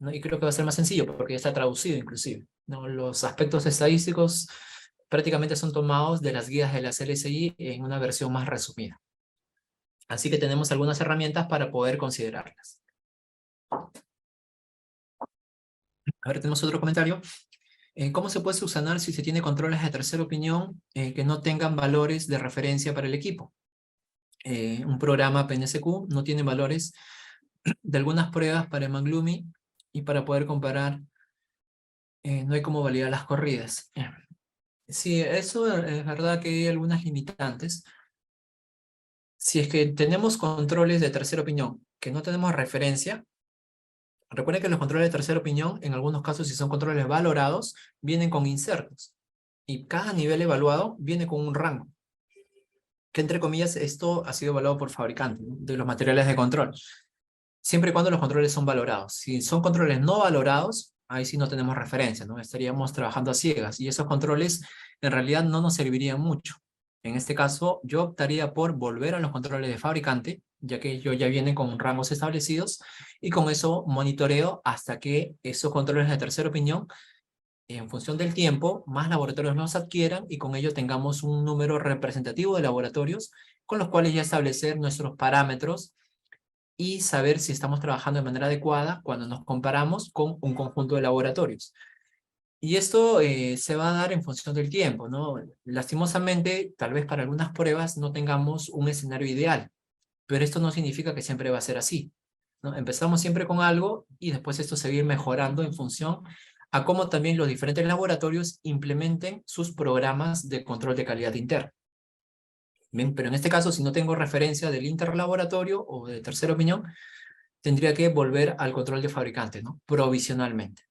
¿no? Y creo que va a ser más sencillo porque ya está traducido inclusive, ¿no? Los aspectos estadísticos prácticamente son tomados de las guías de la CLSI en una versión más resumida. Así que tenemos algunas herramientas para poder considerarlas. A ver, tenemos otro comentario. ¿Cómo se puede subsanar si se tiene controles de tercera opinión que no tengan valores de referencia para el equipo? Un programa PNSQ no tiene valores de algunas pruebas para el McLumi y para poder comparar no hay cómo validar las corridas. Sí, eso es verdad que hay algunas limitantes. Si es que tenemos controles de tercera opinión que no tenemos referencia, recuerden que los controles de tercera opinión, en algunos casos, si son controles valorados, vienen con insertos. Y cada nivel evaluado viene con un rango. Que entre comillas, esto ha sido evaluado por fabricante, ¿no?, de los materiales de control. Siempre y cuando los controles son valorados. Si son controles no valorados, ahí sí no tenemos referencia, ¿no? Estaríamos trabajando a ciegas. Y esos controles en realidad no nos servirían mucho. En este caso, yo optaría por volver a los controles de fabricante, ya que ellos ya vienen con rangos establecidos, y con eso monitoreo hasta que esos controles de tercera opinión, en función del tiempo, más laboratorios los adquieran y con ello tengamos un número representativo de laboratorios con los cuales ya establecer nuestros parámetros y saber si estamos trabajando de manera adecuada cuando nos comparamos con un conjunto de laboratorios. Y esto se va a dar en función del tiempo, ¿no? Lastimosamente, tal vez para algunas pruebas no tengamos un escenario ideal, pero esto no significa que siempre va a ser así. ¿no? Empezamos siempre con algo y después esto se va a ir mejorando en función a cómo también los diferentes laboratorios implementen sus programas de control de calidad interna. Bien, pero en este caso, si no tengo referencia del interlaboratorio o de tercera opinión, tendría que volver al control de fabricante, ¿no? Provisionalmente.